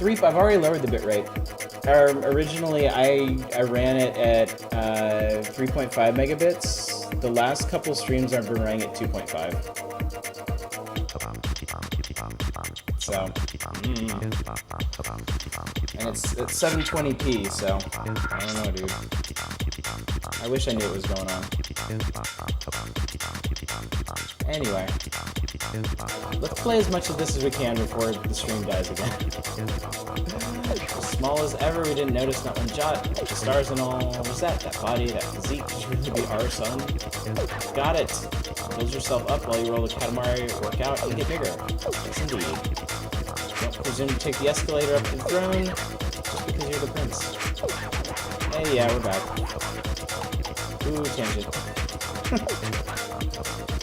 I've already lowered the bitrate. Originally, I ran it at 3.5 megabits. The last couple streams I've been running at 2.5. So, and it's 720p, so I don't know, dude. I wish I knew what was going on. Anyway, let's play as much of this as we can before the stream dies again. As small as ever, we didn't notice not one jot. The stars and all. What was that? That body, that physique, could really be our son. Got it. Build yourself up while you roll the Katamari, work out, and get bigger. Yes, indeed. Don't presume to take the escalator up to the throne just because you're the prince. Hey, yeah, we're back. Ooh, tangent.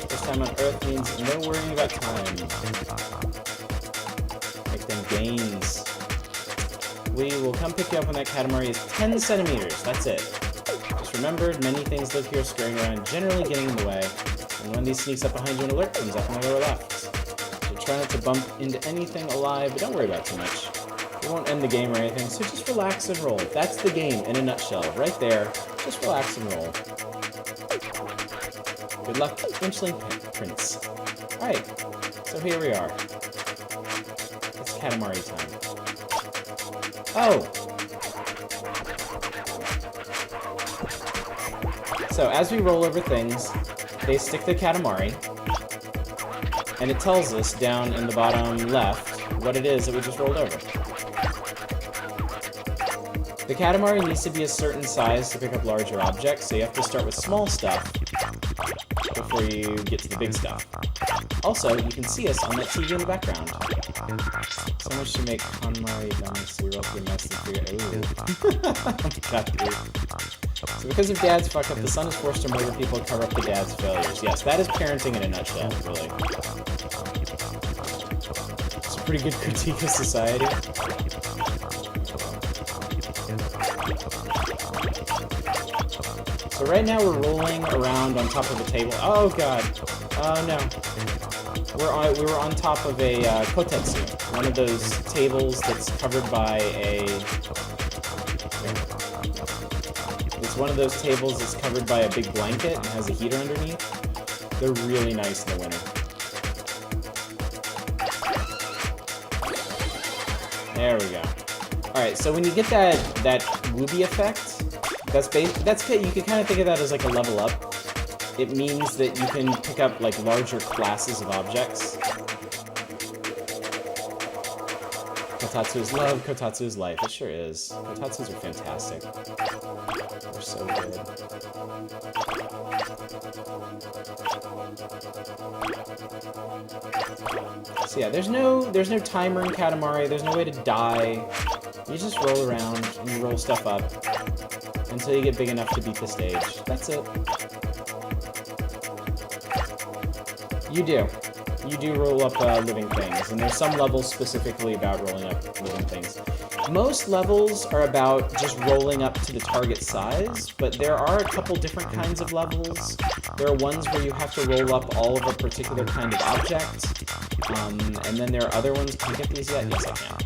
This time on Earth means no worrying about time. Make them gains. We will come pick you up when that Katamari is 10 centimeters. That's it. Just remembered, many things live here scurrying around, generally getting in the way. And when these sneaks up behind you, an alert comes up on the lower left. So try not to bump into anything alive, but don't worry about too much. It won't end the game or anything, so just relax and roll. That's the game in a nutshell. Right there. Just relax and roll. Good luck, Inchling Prince. Alright, so here we are. It's Katamari time. Oh! So, as we roll over things, they stick the Katamari, and it tells us down in the bottom left what it is that we just rolled over. The Katamari needs to be a certain size to pick up larger objects, so you have to start with small stuff before you get to the big stuff. Also, you can see us on that TV in the background. So much to make Katamari Damacy roll through mess and figure. Ooh. God, dude. So because of Dad's fuck up, the son is forced to murder people to cover up the dad's failures. Yes, that is parenting in a nutshell, really. It's a pretty good critique of society. So right now we're rolling around on top of a table. Oh god. Oh no. We were on top of a kotetsu, one of those tables that's covered by a. It's one of those tables that's covered by a big blanket and has a heater underneath. They're really nice in the winter. There we go. All right, so when you get that whoopee effect. You can kind of think of that as like a level up. It means that you can pick up like larger classes of objects. Kotatsu is love, Kotatsu is life. It sure is. Kotatsus are fantastic. They're so good. So yeah, there's no timer in Katamari. There's no way to die. You just roll around and you roll stuff up until you get big enough to beat the stage. That's it. You do roll up living things, and there's some levels specifically about rolling up living things. Most levels are about just rolling up to the target size, but there are a couple different kinds of levels. There are ones where you have to roll up all of a particular kind of object, and then there are other ones. Can I get these yet? Yes, I can.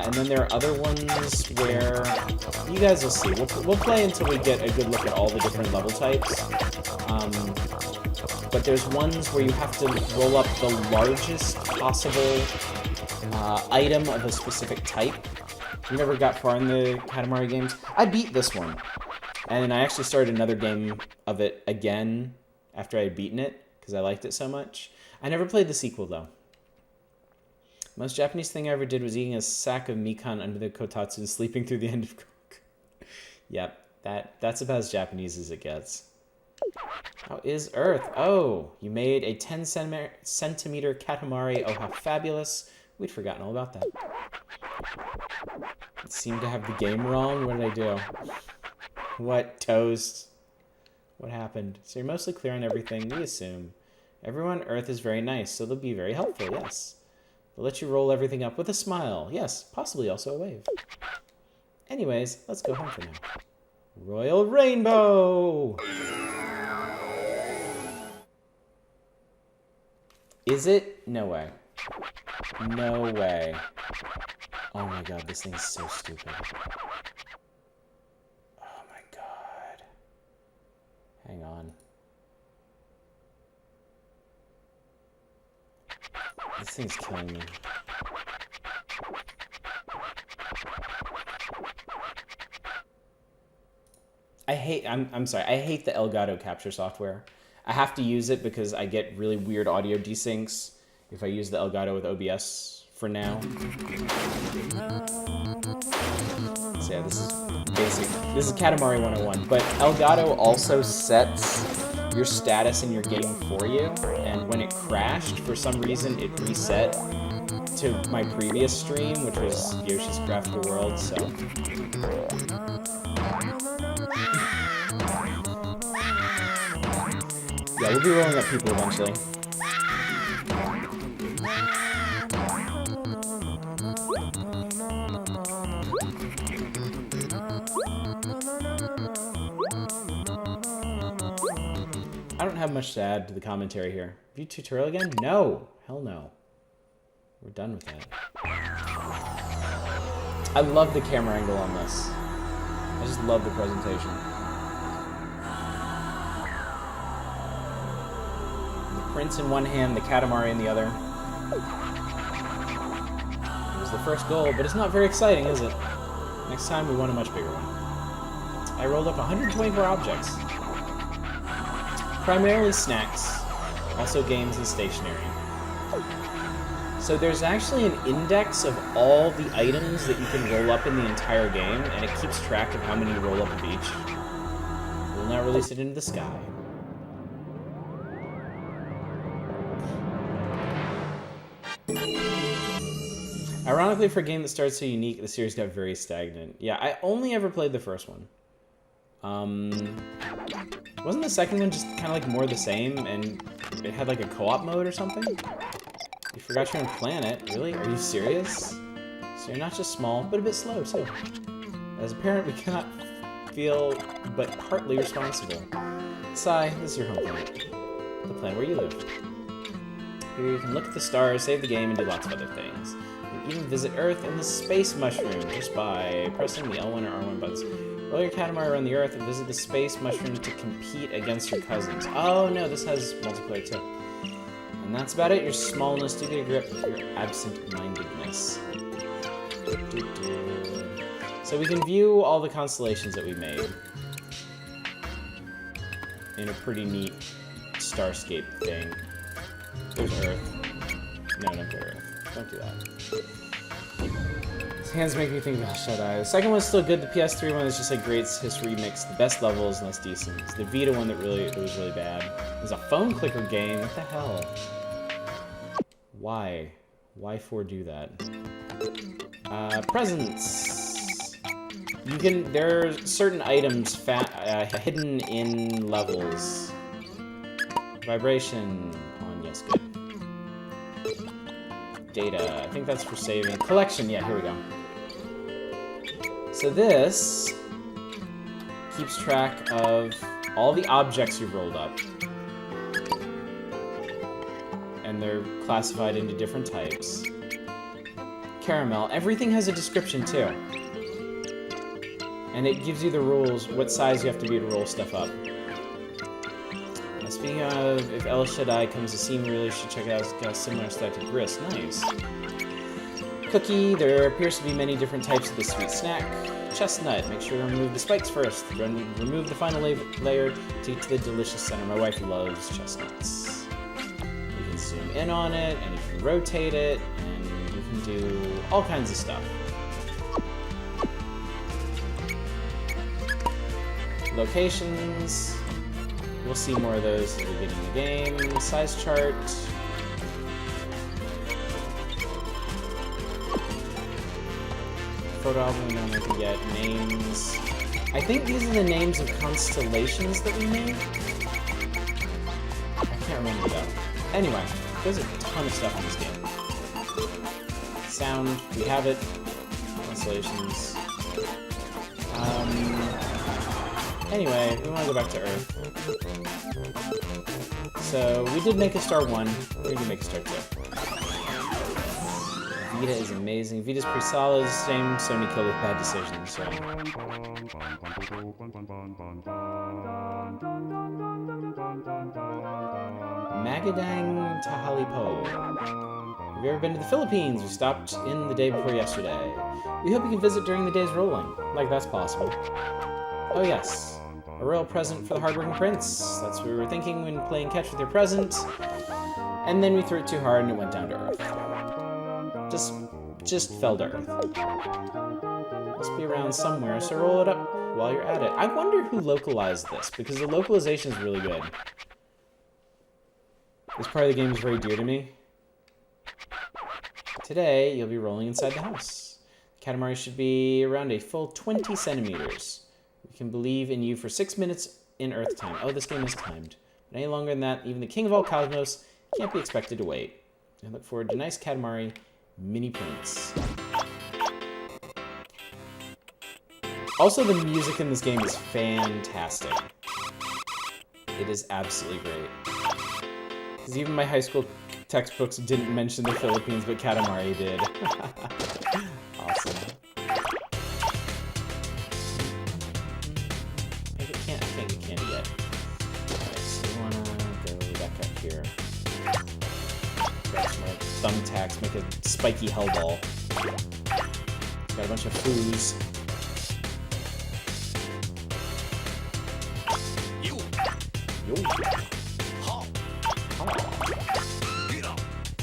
And then there are other ones where you guys will see. We'll play until we get a good look at all the different level types. But there's ones where you have to roll up the largest possible item of a specific type. You never got far in the Katamari games. I beat this one, and I actually started another game of it again after I had beaten it because I liked it so much. I never played the sequel though. Most Japanese thing I ever did was eating a sack of mikan under the kotatsu and sleeping through the end of Coke. Yep, that's about as Japanese as it gets. How is Earth? Oh, you made a 10 centimeter Katamari. Oh, how fabulous. We'd forgotten all about that. It seemed to have the game wrong. What did I do? What? Toast. What happened? So you're mostly clear on everything, we assume. Everyone on Earth is very nice, so they'll be very helpful, yes. They'll let you roll everything up with a smile. Yes, possibly also a wave. Anyways, let's go home for now. Royal Rainbow! Is it? No way. No way. god, this thing is so stupid. Oh my god. Hang on. This thing's killing me. I'm sorry, I hate the Elgato capture software. I have to use it because I get really weird audio desyncs if I use the Elgato with OBS for now. So yeah, this is basic. This is Katamari 101, but Elgato also sets your status in your game for you, and when it crashed, for some reason, it reset to my previous stream, which was Yoshi's Crafted World, so... Yeah, we'll be rolling up people eventually. I don't have much to add to the commentary here. View tutorial again? No! Hell no. We're done with that. I love the camera angle on this. I just love the presentation. The prince in one hand, the Katamari in the other. It was the first goal, but it's not very exciting, is it? Next time we want a much bigger one. I rolled up 124 objects. Primarily snacks, also games and stationery. So there's actually an index of all the items that you can roll up in the entire game, and it keeps track of how many you roll up of each. We'll now release it into the sky. Ironically, for a game that started so unique, the series got very stagnant. Yeah, I only ever played the first one. Wasn't the second one just kind of like more the same, and it had like a co-op mode or something? You forgot your own planet? Really? Are you serious? So you're not just small, but a bit slow, too. As a parent, we cannot feel but partly responsible. Sigh, this is your home planet. The planet where you live. Here you can look at the stars, save the game, and do lots of other things. You can even visit Earth and the space mushroom just by pressing the L1 or R1 buttons. Roll your Katamari around the Earth and visit the space mushroom to compete against your cousins. Oh no, this has multiplayer too. And that's about it. Your smallness to get a grip of your absent-mindedness. So we can view all the constellations that we made in a pretty neat starscape thing. There's Earth. No, don't go to Earth. Don't do that. His hands make me think of Shut-Eye. The second one's still good. The PS3 one is just like great history mix. The best levels, less decent. It's the Vita one that was really bad. There's a phone clicker game. What the hell? Why? Why do that? Presents. You can. There are certain items hidden in levels. Vibration on. Yes, good. Data. I think that's for saving. Collection. Yeah, here we go. So this keeps track of all the objects you've rolled up. And they're classified into different types. Caramel. Everything has a description, too. And it gives you the rules, what size you have to be to roll stuff up. Speaking of, if El Shaddai comes to see me, really should check it out. It's got a similar style to Grist. Nice. Cookie. There appears to be many different types of this sweet snack. Chestnut. Make sure to remove the spikes first. Remove the final layer to get to the delicious center. My wife loves chestnuts. You can zoom in on it, and you can rotate it, and you can do all kinds of stuff. Locations. We'll see more of those as we get in the game. Size chart. Photo album, we don't have to get names. I think these are the names of constellations that we made. I can't remember though. Anyway, there's a ton of stuff in this game. Sound, we have it. Constellations. Anyway, we want to go back to Earth. So, we did make a star 1. We're going to make a star 2. Vita is amazing. Vita's pretty solid. Same Sony kill with bad decisions. So. Magadang Tahalipo. Have you ever been to the Philippines? We stopped in the day before yesterday. We hope you can visit during the day's rolling. Like that's possible. Oh yes. A royal present for the hardworking prince. That's what we were thinking when playing catch with your present. And then we threw it too hard and it went down to earth. Just fell to earth. Must be around somewhere, so roll it up while you're at it. I wonder who localized this, because the localization is really good. This part of the game is very dear to me. Today, you'll be rolling inside the house. The Katamari should be around a full 20 centimeters. We can believe in you for 6 minutes in Earth time. Oh, this game is timed. But any longer than that, even the king of all cosmos can't be expected to wait. I look forward to nice Katamari mini prints. Also, the music in this game is fantastic. It is absolutely great. Because even my high school textbooks didn't mention the Philippines, but Katamari did. Awesome. I can't get candy yet. Alright, so we wanna go back up here. Grab some more thumbtacks, make a spiky hellball. Got a bunch of foos.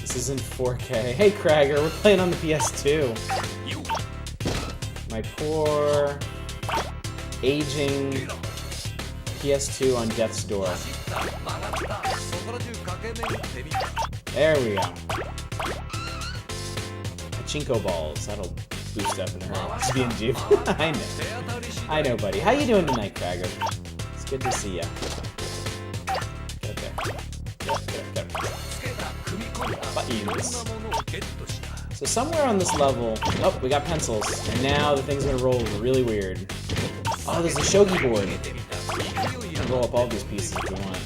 This isn't 4K. Hey Kragger, we're playing on the PS2. My poor, aging PS2 on death's door. There we go. Pachinko balls. That'll boost up in a hurry. Just being juve. I know, buddy. How you doing tonight, Kragger? It's good to see ya. Get up there. Get up. Buttons. So somewhere on this level... Oh, we got pencils. And now the thing's gonna roll really weird. Oh, there's a shogi board. You can roll up all these pieces if you want.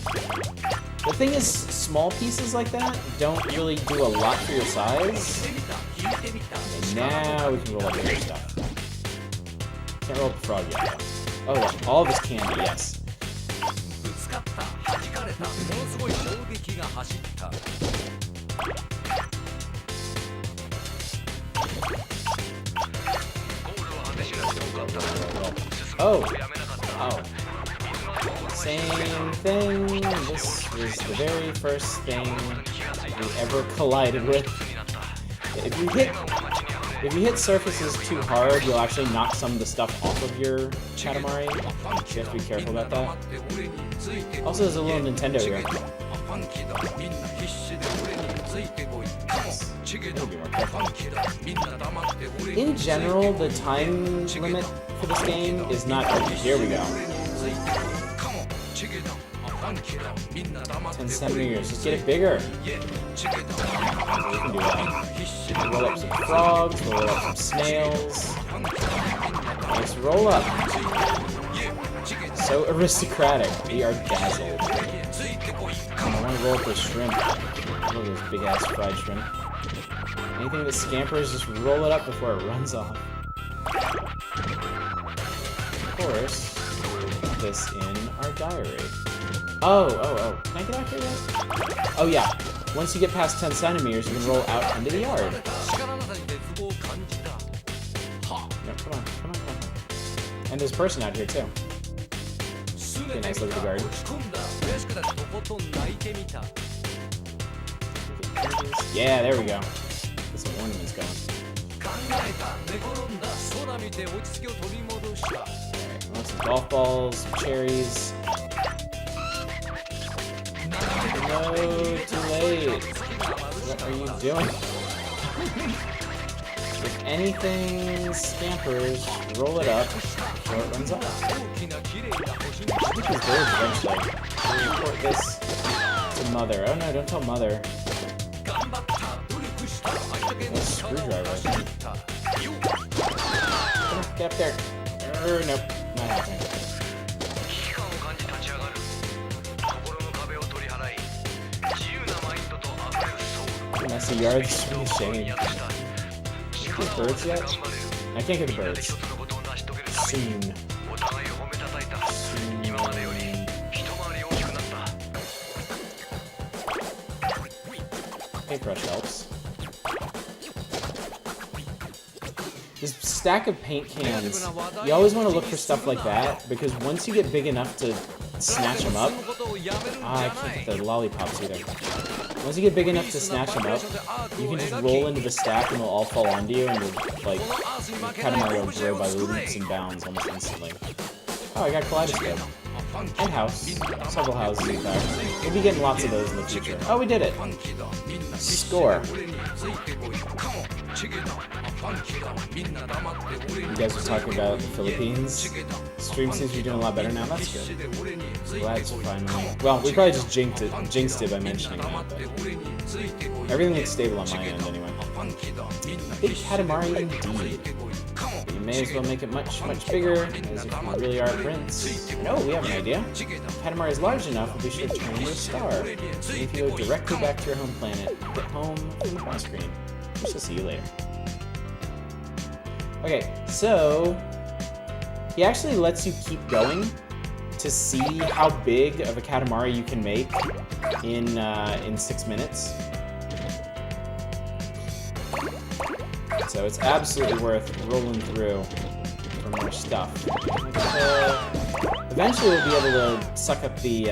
The thing is, small pieces like that don't really do a lot for your size. And now we can roll up bigger stuff. Can't roll up the frog yet. Oh, all of this candy, yes. Oh. Same thing. This was the very first thing we ever collided with. If you hit surfaces too hard, you'll actually knock some of the stuff off of your Katamari. You have to be careful about that. Also, there's a little Nintendo here. In general, the time limit for this game is not... Here we go. 10 centimeters. Just get it bigger. We can do that. Roll up some frogs, roll up some snails. Nice roll up. So aristocratic. We are dazzled. I want to roll up those shrimp. Look at those big ass fried shrimp. Anything that scampers, just roll it up before it runs off. Of course, we'll put this in our diary. Oh. Can I get out here yet? Oh yeah. Once you get past 10 centimeters, you can roll out into the yard. No, come on. And there's a person out here too. Get a nice look at the garden. Yeah, there we go. Get some ornaments going. Alright, want some golf balls, some cherries. No, too late. What are you doing? If anything scampers, roll it up before it runs off. Look at these birds eventually. We'll report this to Mother. Oh no, don't tell Mother. What a screwdriver, I think. Come on, get up there. Nope, not happening. Messy yard, it's really a shame. get birds yet? I can't get the birds. Soon. Paintbrush helps. This stack of paint cans, you always want to look for stuff like that, because once you get big enough to snatch them up... I can't get the lollipops either. Once you get big enough to snatch them up, you can just roll into the stack and they'll all fall onto you, and you're like, Katamari will grow by leaps and bounds almost instantly. Oh, I got Kaleidoscope. And house. Several houses, in fact. We'll be getting lots of those in the future. Oh, we did it! Score. You guys were talking about the Philippines. Stream seems to be doing a lot better now. That's good. Glad to finally... Well, we probably just jinxed it by mentioning that, but... Everything looks stable on my end, anyway. Big Katamari indeed. But you may as well make it much, much bigger, as if you really are a prince. No, we have an idea. If Katamari is large enough, we'll be sure to turn into a star. And if you go directly back to your home planet, get home from the cross screen. We shall see you later. Okay, so... He actually lets you keep going to see how big of a Katamari you can make in 6 minutes. So it's absolutely worth rolling through for more stuff. Eventually we'll be able to suck up the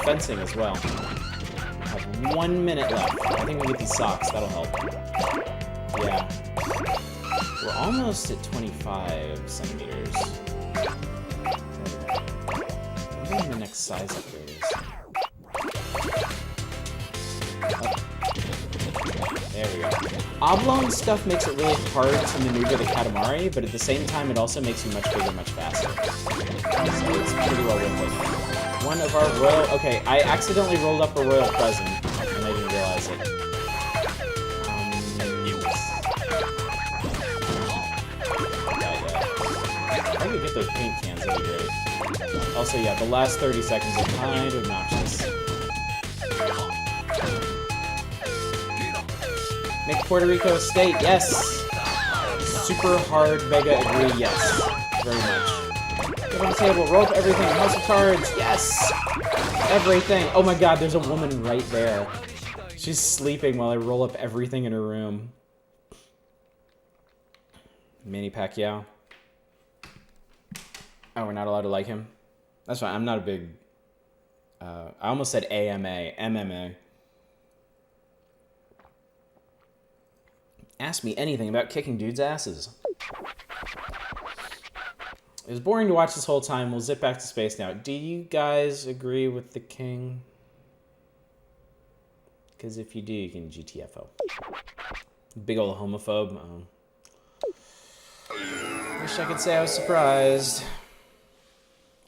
fencing as well. I have 1 minute left. I think we get these socks, that'll help. Yeah. We're almost at 25 centimeters. There we go. I wonder when the next size upgrade is. There we go. Oblong stuff makes it really hard to maneuver the Katamari, but at the same time it also makes you much bigger, much faster. So it's pretty well worth it. One of our royal... Okay, I accidentally rolled up a royal present, and I didn't realize it. I could get those paint cans, that'd be great. Also, yeah, the last 30 seconds are kind of obnoxious. Make Puerto Rico a state, yes! Super hard, mega agree, yes. Very much. Get on the table, roll up everything, house of cards, yes! Everything! Oh my god, there's a woman right there. She's sleeping while I roll up everything in her room. Manny Pacquiao. Oh, we're not allowed to like him? That's fine, I'm not a big... I almost said AMA, MMA. Ask me anything about kicking dudes' asses. It was boring to watch this whole time. We'll zip back to space now. Do you guys agree with the king? Because if you do, you can GTFO. Big ol' homophobe. Wish I could say I was surprised.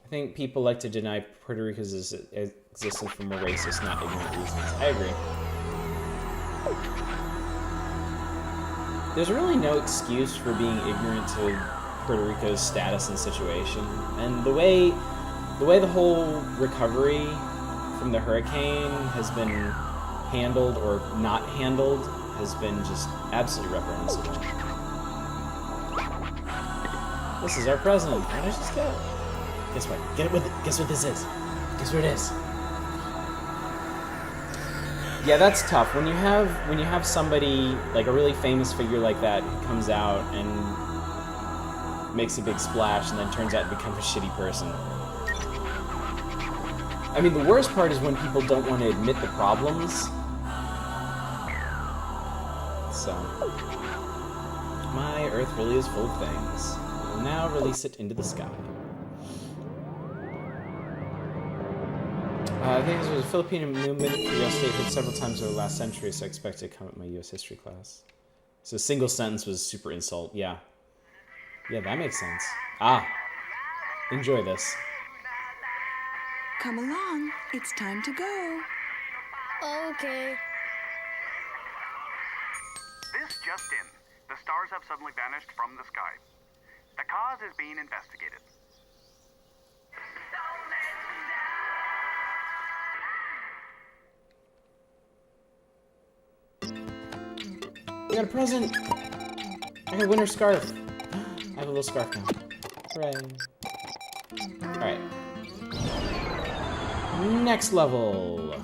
I think people like to deny Puerto Rico's existence for more racist, not ignorant reasons. I agree. There's really no excuse for being ignorant to Puerto Rico's status and situation. And the way the whole recovery from the hurricane has been handled or not handled has been just absolutely reprehensible. This is our president. Why don't I just get it? Guess what? Get it with it. Guess what this is? Guess what it is? Yeah, that's tough. When you have somebody, like a really famous figure like that, who comes out and makes a big splash and then turns out to become a shitty person. I mean, the worst part is when people don't want to admit the problems. So, my Earth really is full of things. We'll now release it into the sky. I think this was a Filipino movement for U.S. statehood several times over the last century, so I expect it to come at my U.S. history class. So single sentence was super insult, yeah. Yeah, that makes sense. Ah, enjoy this. Come along, it's time to go. Okay. This just in. The stars have suddenly vanished from the sky. The cause is being investigated. We got a present! I got a winter scarf. I have a little scarf now. Hooray. Alright. Next level.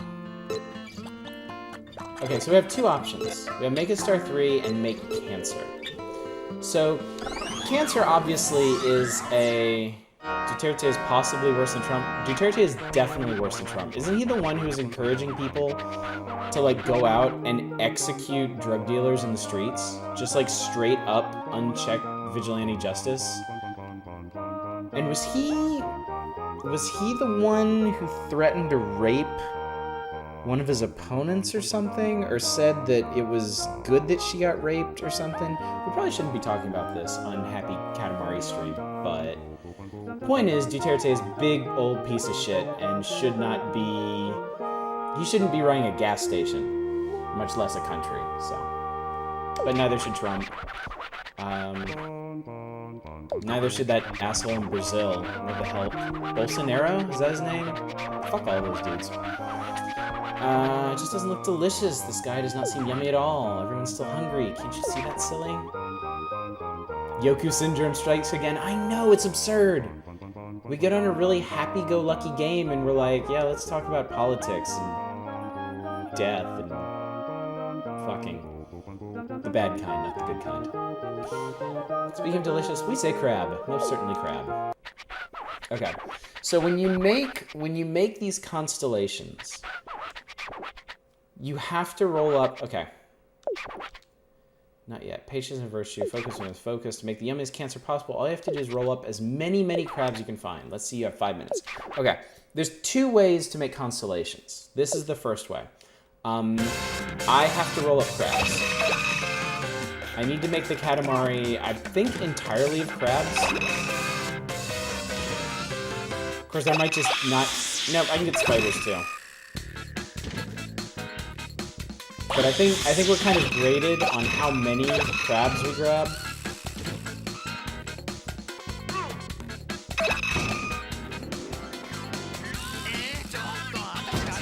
Okay, so we have two options. We have Make It Star 3 and Make Cancer. So, Cancer obviously is a... Duterte is possibly worse than Trump. Duterte is definitely worse than Trump. Isn't he the one who's encouraging people to, like, go out and execute drug dealers in the streets? Just, like, straight up, unchecked vigilante justice? And was he the one who threatened to rape one of his opponents or something? Or said that it was good that she got raped or something? We probably shouldn't be talking about this on Happy Katamari stream, but... Point is, Duterte is a big old piece of shit and should not be... He shouldn't be running a gas station, much less a country, so... But neither should Trump. Neither should that asshole in Brazil. What the hell? Bolsonaro? Is that his name? Fuck all those dudes. It just doesn't look delicious. This guy does not seem yummy at all. Everyone's still hungry. Can't you see that, silly? Yoku syndrome strikes again. I know, it's absurd. We get on a really happy-go-lucky game and we're like, yeah, let's talk about politics and death and fucking. The bad kind, not the good kind. Speaking of delicious, we say crab. Most certainly crab. Okay, so when you make these constellations, you have to roll up. Okay. Not yet. Patience and virtue. Focus when it's focused. To make the yummiest cancer possible, all you have to do is roll up as many crabs you can find. Let's see, you have 5 minutes. Okay. There's 2 ways to make constellations. This is the first way. I have to roll up crabs. I need to make the Katamari, I think, entirely of crabs. Of course, I might just not... Nope, I can get spiders, too. But I think we're kind of graded on how many crabs we grab.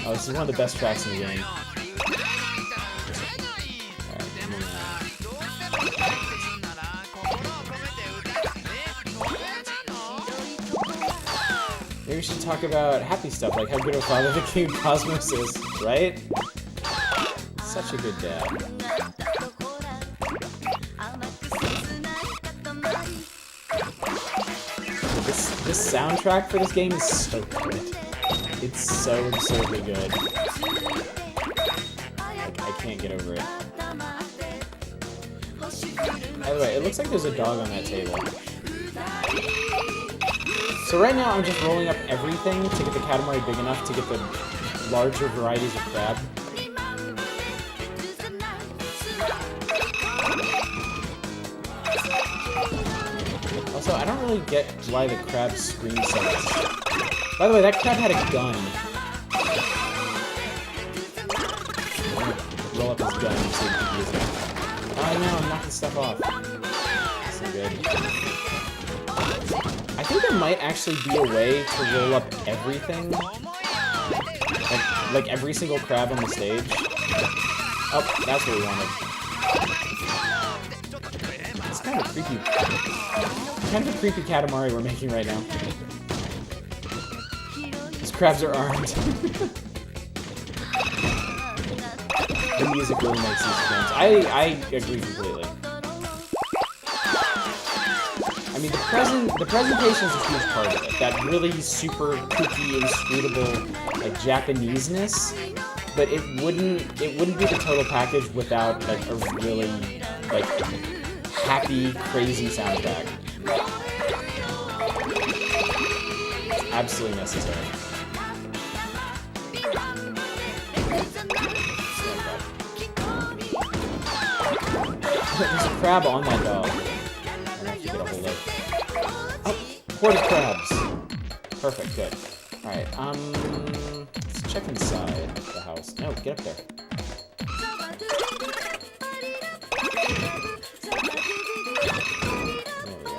Oh, this is one of the best tracks in the game. Maybe we should talk about happy stuff, like how good a father the King of Cosmos is, right? Such a good dad. This soundtrack for this game is so good. It's so absurdly good. I can't get over it. By the way, it looks like there's a dog on that table. So right now I'm just rolling up everything to get the Katamari big enough to get the larger varieties of crab. Also, I don't really get why the crab screams so much. By the way, that crab had a gun. Roll up his gun so you can use it. Oh no, I'm knocking stuff off. So good. I think there might actually be a way to roll up everything. Like every single crab on the stage. Oh, that's what we wanted. It's kind of creepy. Kind of a creepy Katamari we're making right now. These crabs are armed. The music really makes these games. I agree completely. I mean, the presentation is a huge part of it. That really super kooky, inscrutable, like Japanese-ness. But it wouldn't be the total package without like a really like happy, crazy soundtrack. It's absolutely necessary. There's a crab on that dog. I don't have to get a hold of. Oh, hoarded crabs. Perfect, good. Alright, let's check inside the house. No, get up there. There we go.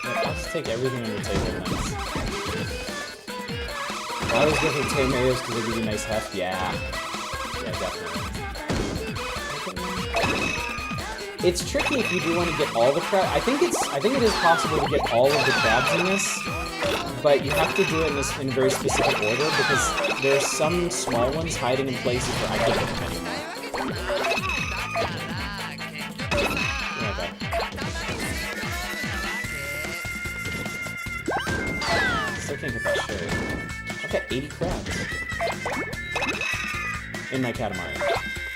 Yep, I'll just take everything on your table now. I always go for tomatoes because they give you a nice heft. Yeah. Yeah, definitely. It's tricky if you do want to get all the crabs. I think it is possible to get all of the crabs in this, but you have to do it in a very specific order because there's some small ones hiding in places where I can't get them anymore. Still can't get that cherry. I've got 80 crabs. In my Katamari.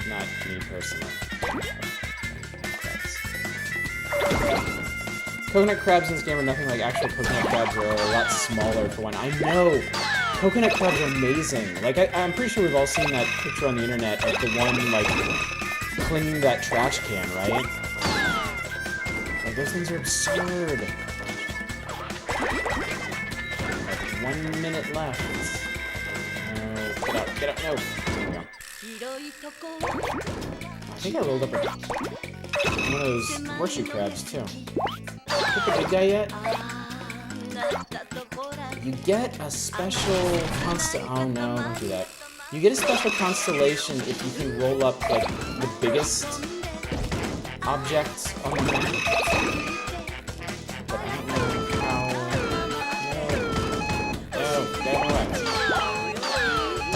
Not me personally. Coconut crabs in this game are nothing like actual coconut crabs. They're a lot smaller for one. I know! Coconut crabs are amazing. Like, I'm pretty sure we've all seen that picture on the internet of the one, like, clinging to that trash can, right? Like, those things are absurd. Like, 1 minute left. Get up, no. There we go. I think I rolled up one of those horseshoe crabs, too. Hit the big guy yet? You get a special oh no, don't do that. You get a special constellation if you can roll up, like, the biggest object on the map. But I don't know how... No, get away.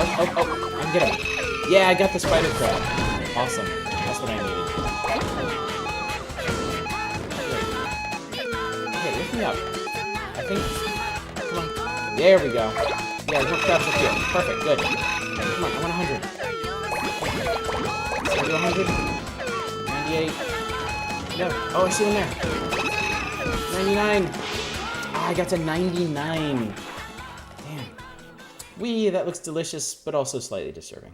Oh, I can get him. Yeah, I got the spider crab. Awesome. That's what I needed. Okay, lift me up. I think... Come on. There we go. Yeah, there's more crabs up here. Perfect, good. Come on, I want 100. Can I do 100? 98. No. Oh, I see one there. 99. Ah, I got to 99. Damn. Wee, that looks delicious, but also slightly disturbing.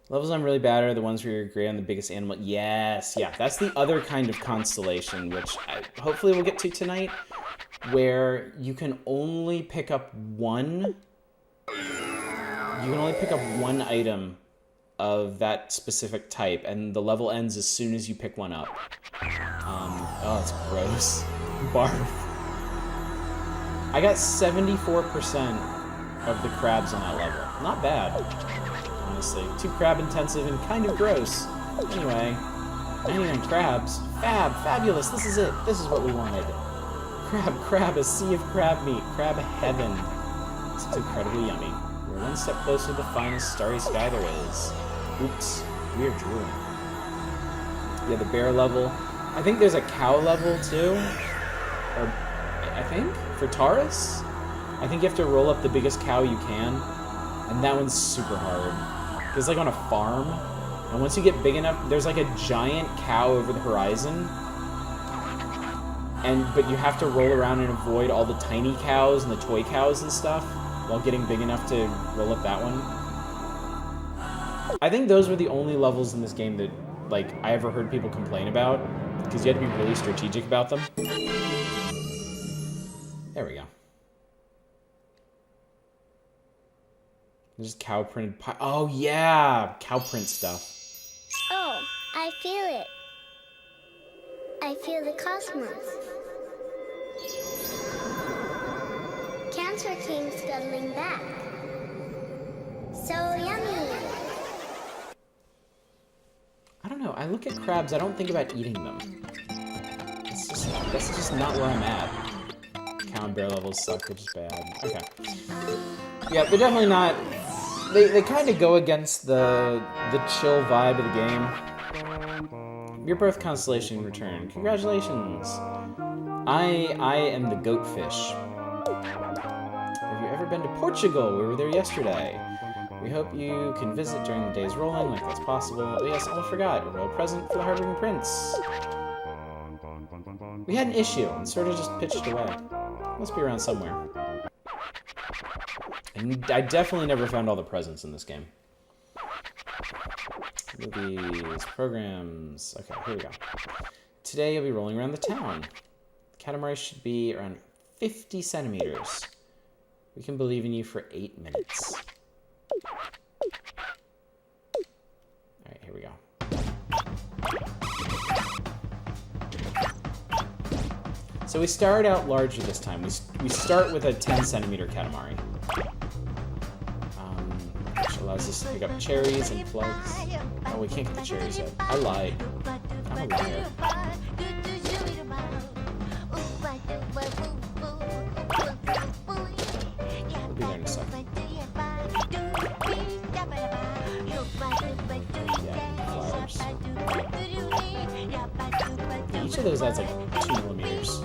Levels I'm really bad are the ones where you're great on the biggest animal. Yes, yeah, that's the other kind of constellation, which hopefully we'll get to tonight, where you can only pick up one. You can only pick up one item of that specific type, and the level ends as soon as you pick one up. Oh, it's gross. Barf. I got 74% of the crabs on that level. Not bad. Honestly, too crab intensive and kind of gross. Anyway, 99 crabs. Fabulous, this is it. This is what we wanted. Crab, a sea of crab meat. Crab heaven. This is incredibly yummy. We're one step closer to the finest starry sky there is. Oops, we are drooling. Yeah, the bear level. I think there's a cow level too. Or, I think, for Taurus? I think you have to roll up the biggest cow you can. And that one's super hard. It's like on a farm, and once you get big enough, there's like a giant cow over the horizon, but you have to roll around and avoid all the tiny cows and the toy cows and stuff while getting big enough to roll up that one. I think those were the only levels in this game that, like, I ever heard people complain about, because you had to be really strategic about them. There we go. There's cow printed pie. Oh, yeah! Cow print stuff. Oh, I feel it. I feel the cosmos. Cancer came scuttling back. So yummy. I don't know. I look at crabs, I don't think about eating them. That's just not where I'm at. Cow and bear levels suck, which is bad. Okay. Yeah, they're definitely not... They kind of go against the chill vibe of the game. Your birth constellation returned. Congratulations! I am the goatfish. Have you ever been to Portugal? We were there yesterday. We hope you can visit during the day's rolling, like that's possible. Oh yes, almost forgot. A royal present for the Harbinger Prince. We had an issue and sort of just pitched away. Must be around somewhere. And I definitely never found all the presents in this game. Movies, programs. Okay, here we go. Today you'll be rolling around the town. The Katamari should be around 50 centimeters. We can believe in you for 8 minutes. Alright, here we go. So we start out larger this time. We start with a 10 centimeter Katamari. allows us to pick up cherries and plugs. Oh, we can't get the cherries yet. I lied. I'm a liar. We'll be there in a second. Yeah, flowers. Each of those adds like 2 millimeters.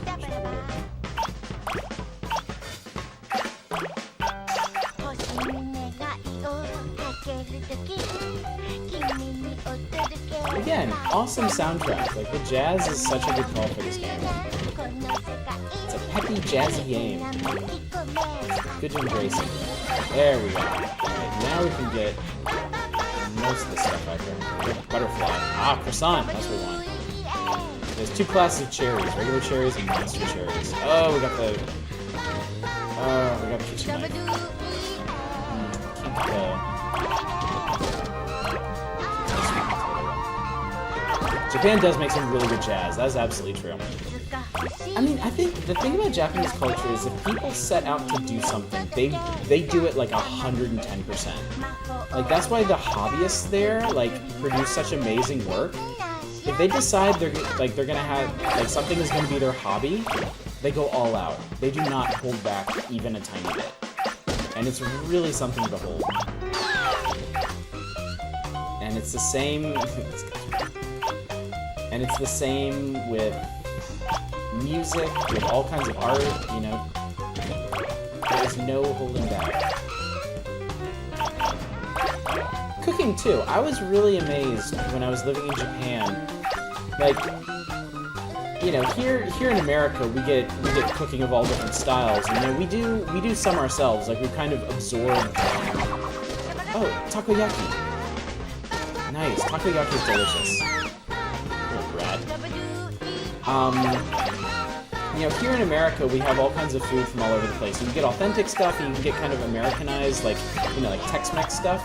Again, awesome soundtrack. Like, the jazz is such a good call for this game. It's a peppy, jazzy game. Good to embrace it. There we go. Alright, now we can get most of the stuff out here. Butterfly. Ah, croissant. That's what we want. There's 2 classes of cherries. Regular cherries and monster cherries. Oh, we got the... Oh, we got the kitchen knife. Keep the... Japan does make some really good jazz. That is absolutely true. I mean, I think the thing about Japanese culture is if people set out to do something, they do it like 110%. Like, that's why the hobbyists there, like, produce such amazing work. If they decide they're gonna have, like, something is gonna be their hobby, they go all out. They do not hold back even a tiny bit. And it's really something to behold. And it's the same... And it's the same with music, with all kinds of art, you know. There's no holding back. Cooking, too. I was really amazed when I was living in Japan. Like, you know, here in America, we get cooking of all different styles. And, you know, we do some ourselves. Like, we kind of absorbed... Oh, takoyaki. Nice. Takoyaki is delicious. You know, here in America, we have all kinds of food from all over the place. You can get authentic stuff, and you can get kind of Americanized, like, you know, like Tex-Mex stuff.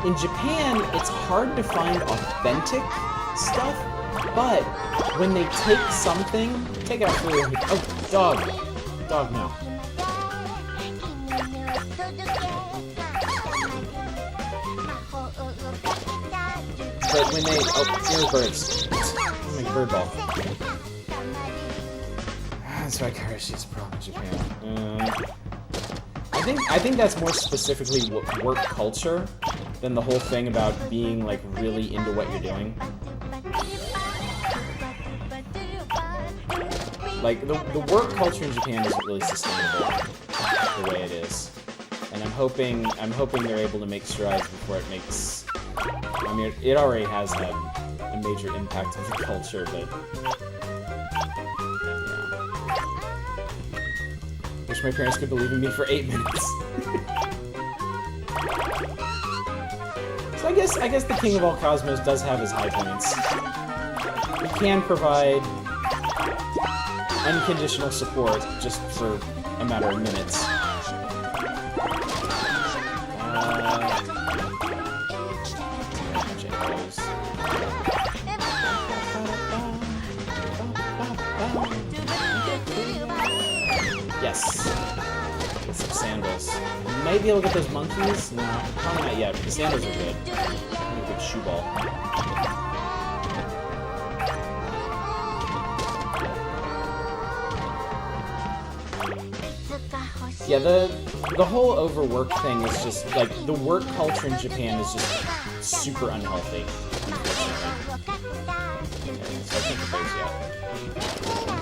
In Japan, it's hard to find authentic stuff, but when they take something... Take out food. Oh, dog. Dog, no. But when they... Oh, here's birds. Oh, my bird ball. That's why Karashi's a problem in Japan. I think that's more specifically work culture than the whole thing about being, like, really into what you're doing. Like, the work culture in Japan isn't really sustainable the way it is. And I'm hoping they're able to make strides before it makes... I mean, it already has had a major impact on the culture, but... Wish my parents could believe in me for 8 minutes. So I guess the King of All Cosmos does have his high points. He can provide unconditional support just for a matter of minutes. Yes. Get some sandals. Might be able to get those monkeys? No, probably not yet, but the sandals are good. A good shoe ball. Yeah, the whole overwork thing is just, like, the work culture in Japan is just super unhealthy, unfortunately. Okay, so I can't get those yet.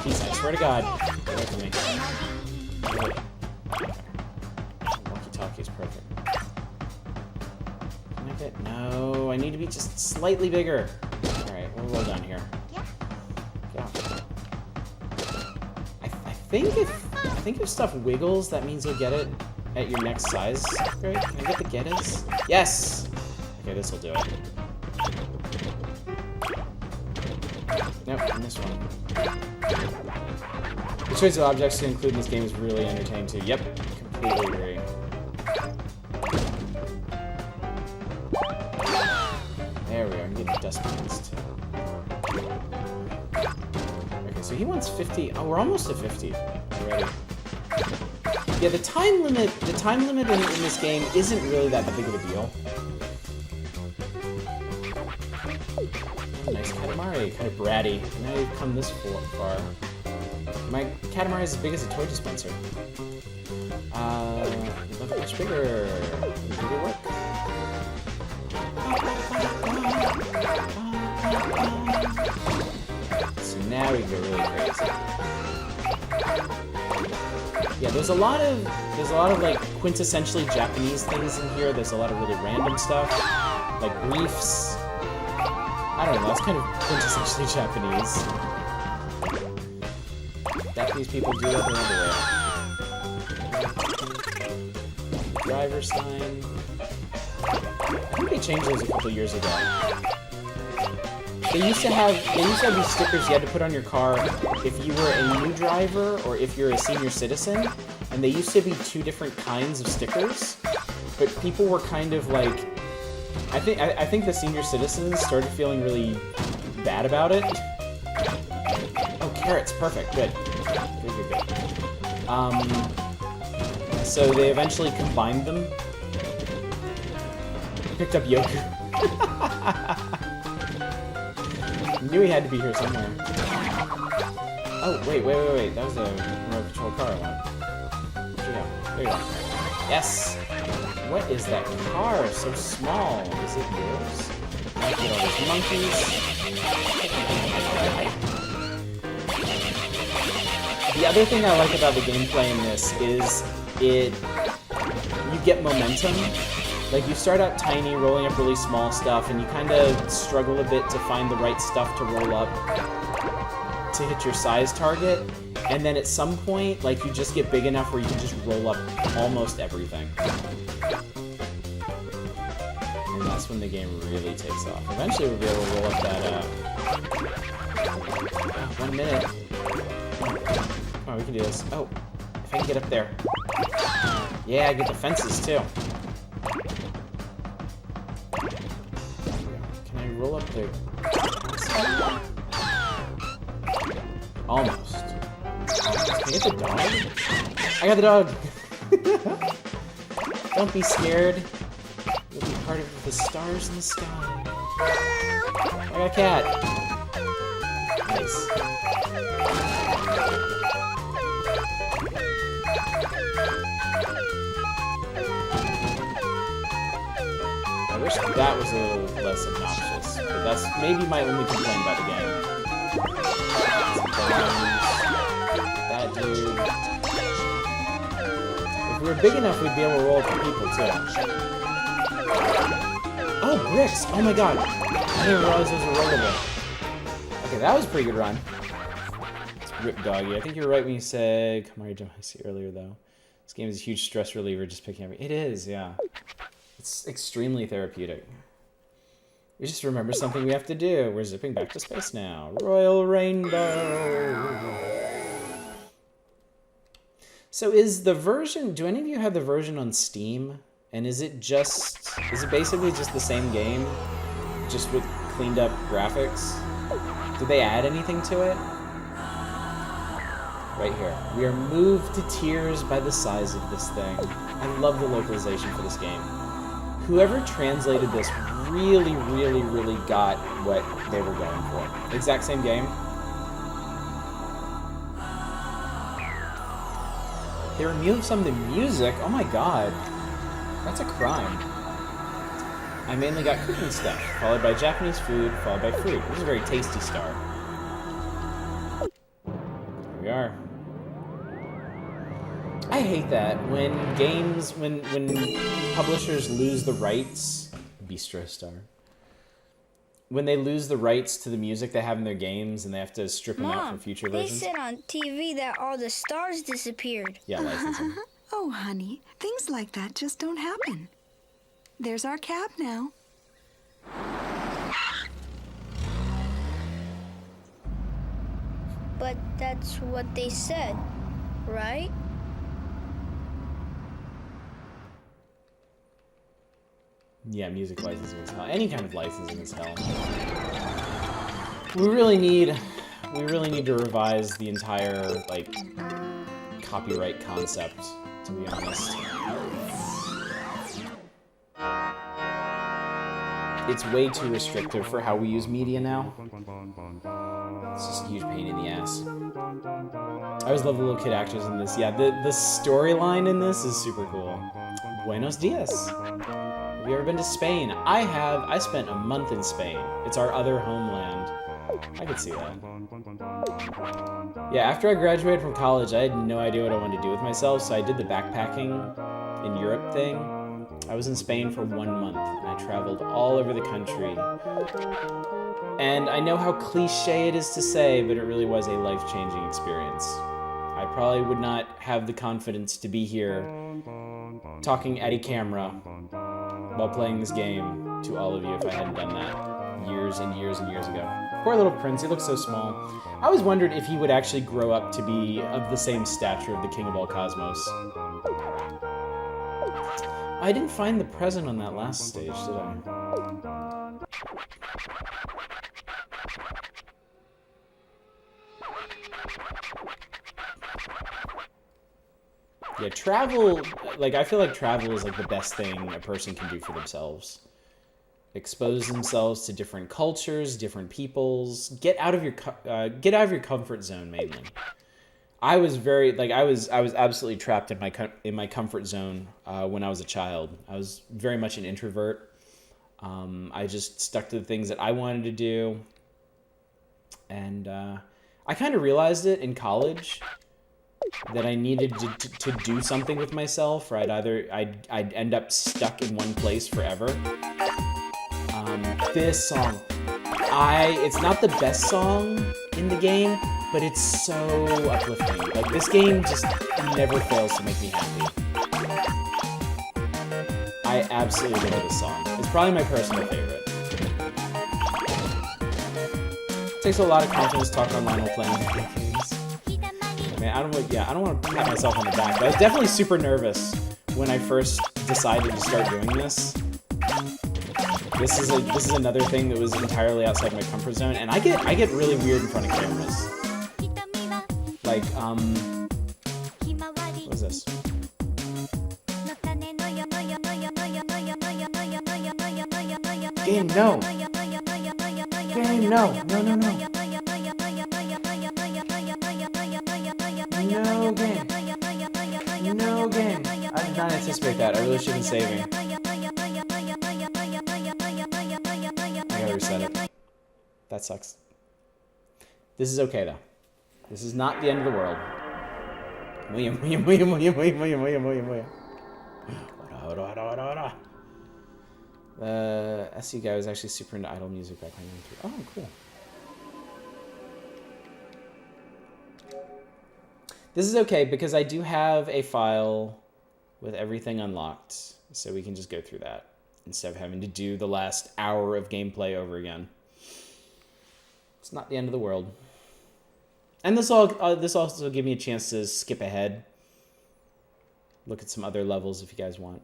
Jeez, I swear to God, get away from me. Walkie-talkie is perfect. Can I get... No, I need to be just slightly bigger. Alright, we'll roll down here. Yeah. I think if stuff wiggles, that means you'll get it at your next size upgrade. Can I get the getters? Yes! Okay, this will do it. Nope, I missed one. The choice of objects to include in this game is really entertaining too. Yep, completely agree. There we are, I'm getting dustbins too. Okay, so he wants 50. Oh, we're almost at 50 already. Yeah, the time limit in this game isn't really that big of a deal. Oh, nice Katamari, kind of bratty. Now you've come this far. My Katamari is as big as a toy dispenser. Much bigger. Did it work? So now we can go really crazy. Yeah, there's a lot of like quintessentially Japanese things in here. There's a lot of really random stuff, like reefs. I don't know, that's kind of quintessentially Japanese. Japanese people do have their underwear. Driver sign. I think they changed those a couple years ago. They used to have these stickers you had to put on your car if you were a new driver or if you're a senior citizen, and they used to be two different kinds of stickers. But people were kind of like, I think the senior citizens started feeling really bad about it. Oh, carrots, perfect, good. Good. So they eventually combined them. Picked up Yoku. Knew he had to be here somewhere. Oh, wait. That was a remote control car I want. Where'd you go? There you go. Yes! What is that car? So small. Is it yours? Look at all these monkeys. The other thing I like about the gameplay in this is you get momentum. Like, you start out tiny, rolling up really small stuff, and you kind of struggle a bit to find the right stuff to roll up to hit your size target. And then at some point, like, you just get big enough where you can just roll up almost everything. And that's when the game really takes off. Eventually we'll be able to roll up that, 1 minute. Come on, we can do this. Oh, if I can get up there. Yeah, I get the fences, too. Can I roll up the... Almost. Can I get the dog? I got the dog! Don't be scared. You'll be part of the stars in the sky. I got a cat. Nice. I wish that was a little less obnoxious, but that's maybe my only complaint about the game. That dude. If we were big enough, we'd be able to roll for people, too. Oh, bricks! Oh my god! I didn't realize those were rollable. Okay, that was a pretty good run. It's Rip Doggy. I think you were right when you said Katamari Damacy earlier, though. This game is a huge stress reliever, just picking up. It is, yeah. It's extremely therapeutic. We just remember something we have to do. We're zipping back to space now. Royal Rainbow! So is the version... Do any of you have the version on Steam? And is it basically just the same game? Just with cleaned up graphics? Did they add anything to it? Right here. We are moved to tears by the size of this thing. I love the localization for this game. Whoever translated this really, really, really got what they were going for. Exact same game. They removed some of the music? Oh my god. That's a crime. I mainly got cooking stuff, followed by Japanese food, followed by fruit. This is a very tasty star. Here we are. I hate that when games, when publishers lose the rights, Bistro Star. When they lose the rights to the music they have in their games and they have to strip them out for future versions. They said on TV that all the stars disappeared. Yeah, licensing. Oh, honey, things like that just don't happen. There's our cab now. But that's what they said, right? Yeah, music licensing is hell. Any kind of licensing is hell. We really need to revise the entire, like, copyright concept to be honest. It's way too restrictive for how we use media now. It's just a huge pain in the ass. I always love the little kid actors in this. Yeah, the storyline in this is super cool. Buenos dias. Have you ever been to Spain? I have. I spent a month in Spain. It's our other homeland. I could see that. Yeah, after I graduated from college, I had no idea what I wanted to do with myself, so I did the backpacking in Europe thing. I was in Spain for 1 month, and I traveled all over the country. And I know how cliche it is to say, but it really was a life-changing experience. I probably would not have the confidence to be here talking at a camera while playing this game to all of you if I hadn't done that years and years and years ago. Poor little prince, he looks so small. I always wondered if he would actually grow up to be of the same stature of the king of all cosmos. I didn't find the present on that last stage, did I? Yeah, travel, like, I feel like travel is, like, the best thing a person can do for themselves. Expose themselves to different cultures, different peoples. Get out of your comfort zone, mainly. I was very, like, I was absolutely trapped in my comfort zone when I was a child. I was very much an introvert. I just stuck to the things that I wanted to do. And I kind of realized it in college that I needed to do something with myself, or I'd end up stuck in one place forever. This song, it's not the best song in the game, but it's so uplifting. Like, this game just never fails to make me happy. I absolutely love this song. It's probably my personal favorite. It takes a lot of confidence to talk online while playing video games. Man, I don't want to pat myself on the back, but I was definitely super nervous when I first decided to start doing this. This is another thing that was entirely outside my comfort zone, and I get really weird in front of cameras. Like, what is this? Game, no! Game, no! No, no, no! No game! No game! I did not anticipate that. I really should have been saving. I gotta reset it. That sucks. This is okay, though. This is not the end of the world. William. The SU guy was actually super into idol music back when I went through. Oh, cool. This is okay because I do have a file with everything unlocked, so we can just go through that instead of having to do the last hour of gameplay over again. It's not the end of the world. And this also give me a chance to skip ahead, look at some other levels if you guys want.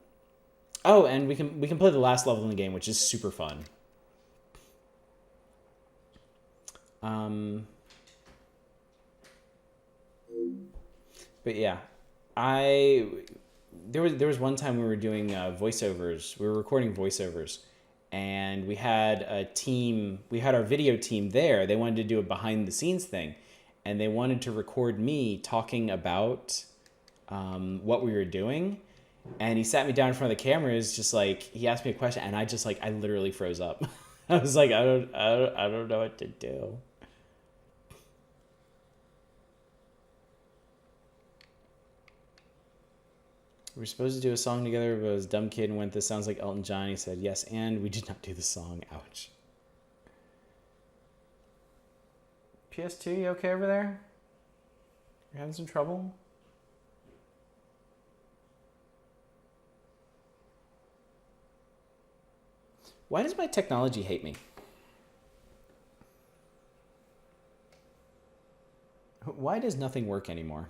Oh, and we can play the last level in the game, which is super fun. But yeah, there was one time we were doing voiceovers. We were recording voiceovers, and we had a team. We had our video team there. They wanted to do a behind the scenes thing, and they wanted to record me talking about what we were doing. And he sat me down in front of the cameras, just like, he asked me a question, and I literally froze up. I was like, I don't know what to do. We were supposed to do a song together, but I was a dumb kid and went, "This sounds like Elton John." He said, "Yes, and we did not do the song." Ouch. PS2, you okay over there? You having some trouble? Why does my technology hate me? Why does nothing work anymore?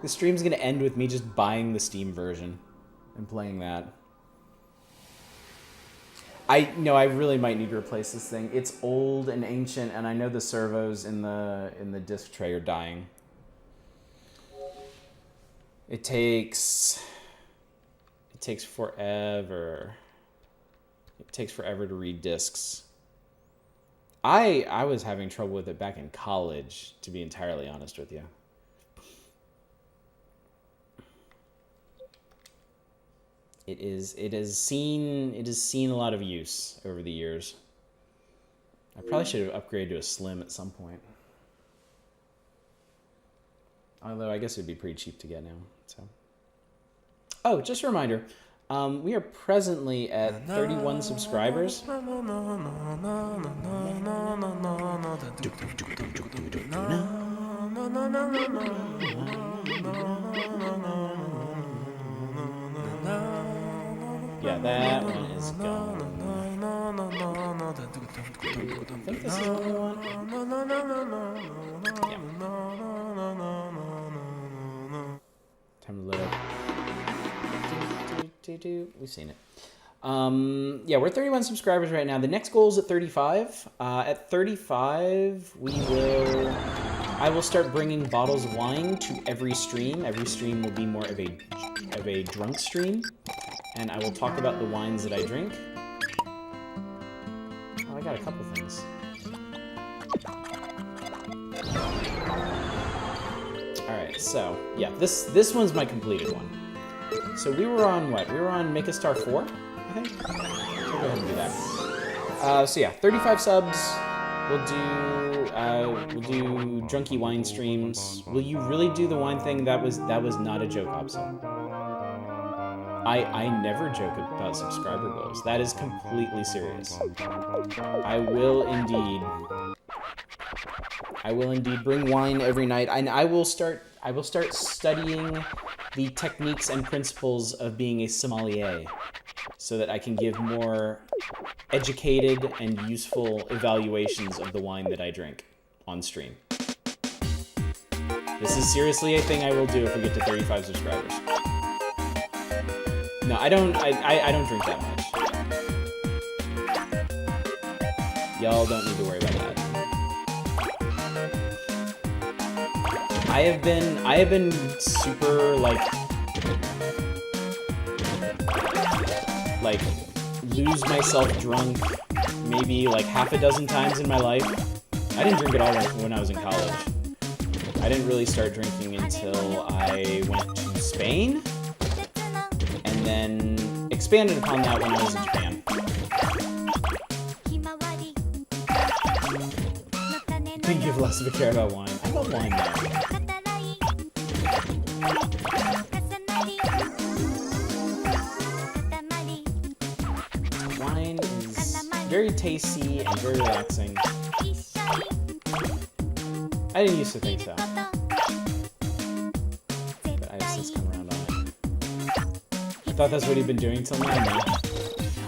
The stream's gonna end with me just buying the Steam version and playing that. I really might need to replace this thing. It's old and ancient, and I know the servos in the disc tray are dying. It takes forever. It takes forever to read discs. I was having trouble with it back in college, to be entirely honest with you. It has seen a lot of use over the years. I probably should have upgraded to a Slim at some point. Although I guess it would be pretty cheap to get now. So. Oh, just a reminder. We are presently at 31 subscribers. Yeah, that one is gone. I think this is the only one. Yeah. Time to load up. We've seen it. Yeah, we're 31 subscribers right now. The next goal is at 35. At 35, I will start bringing bottles of wine to every stream. Every stream will be more of a drunk stream, and I will talk about the wines that I drink. Oh, I got a couple things. All right, so yeah, this one's my completed one. So we were on what? We were on Make a Star 4, I think? So go ahead and do that. So yeah, 35 subs. We'll do drunky wine streams. Will you really do the wine thing? That was not a joke, Opsel. I never joke about subscriber goals. That is completely serious. I will indeed bring wine every night. I will start studying the techniques and principles of being a sommelier so that I can give more educated and useful evaluations of the wine that I drink on stream. This is seriously a thing I will do if we get to 35 subscribers. No, I don't drink that much. Y'all don't need to worry about that. I have been super like lose myself drunk maybe like half a dozen times in my life. I didn't drink at all when I was in college. I didn't really start drinking until I went to Spain, and then expanded upon that when I was in Japan. I think you have less of a care about wine. I love wine now. Wine is very tasty and very relaxing. I didn't used to think so, but I've since come around on it. I thought that's what he'd been doing till now. No.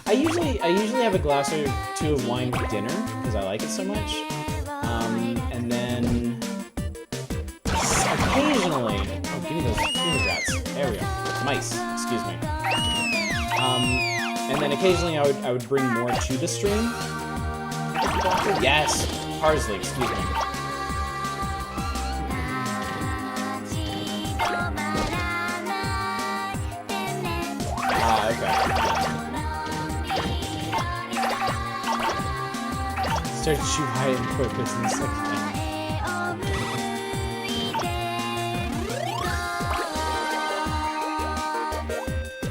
I usually have a glass or two of wine with dinner because I like it so much, and then occasionally, oh, give me those rats. There we go. Mice. Excuse me. And then occasionally I would bring more to the stream. Yes, parsley. Excuse me. Okay. Start to shoot high and focus in a second.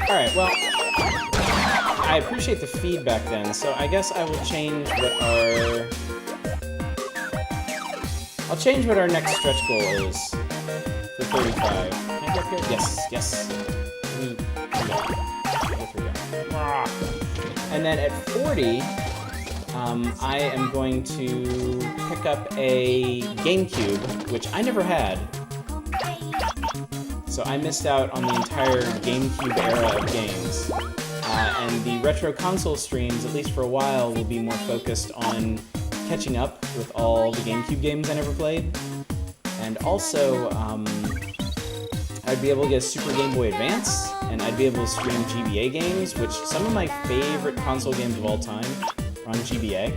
Alright, well, I appreciate the feedback then, so I guess I will change what our next stretch goal is for 35. Can I get up here? Yes. And then at 40, I am going to pick up a GameCube, which I never had. So I missed out on the entire GameCube era of games. And the retro console streams, at least for a while, will be more focused on catching up with all the GameCube games I never played. And also, I'd be able to get a Super Game Boy Advance, and I'd be able to stream GBA games, which some of my favorite console games of all time are on GBA.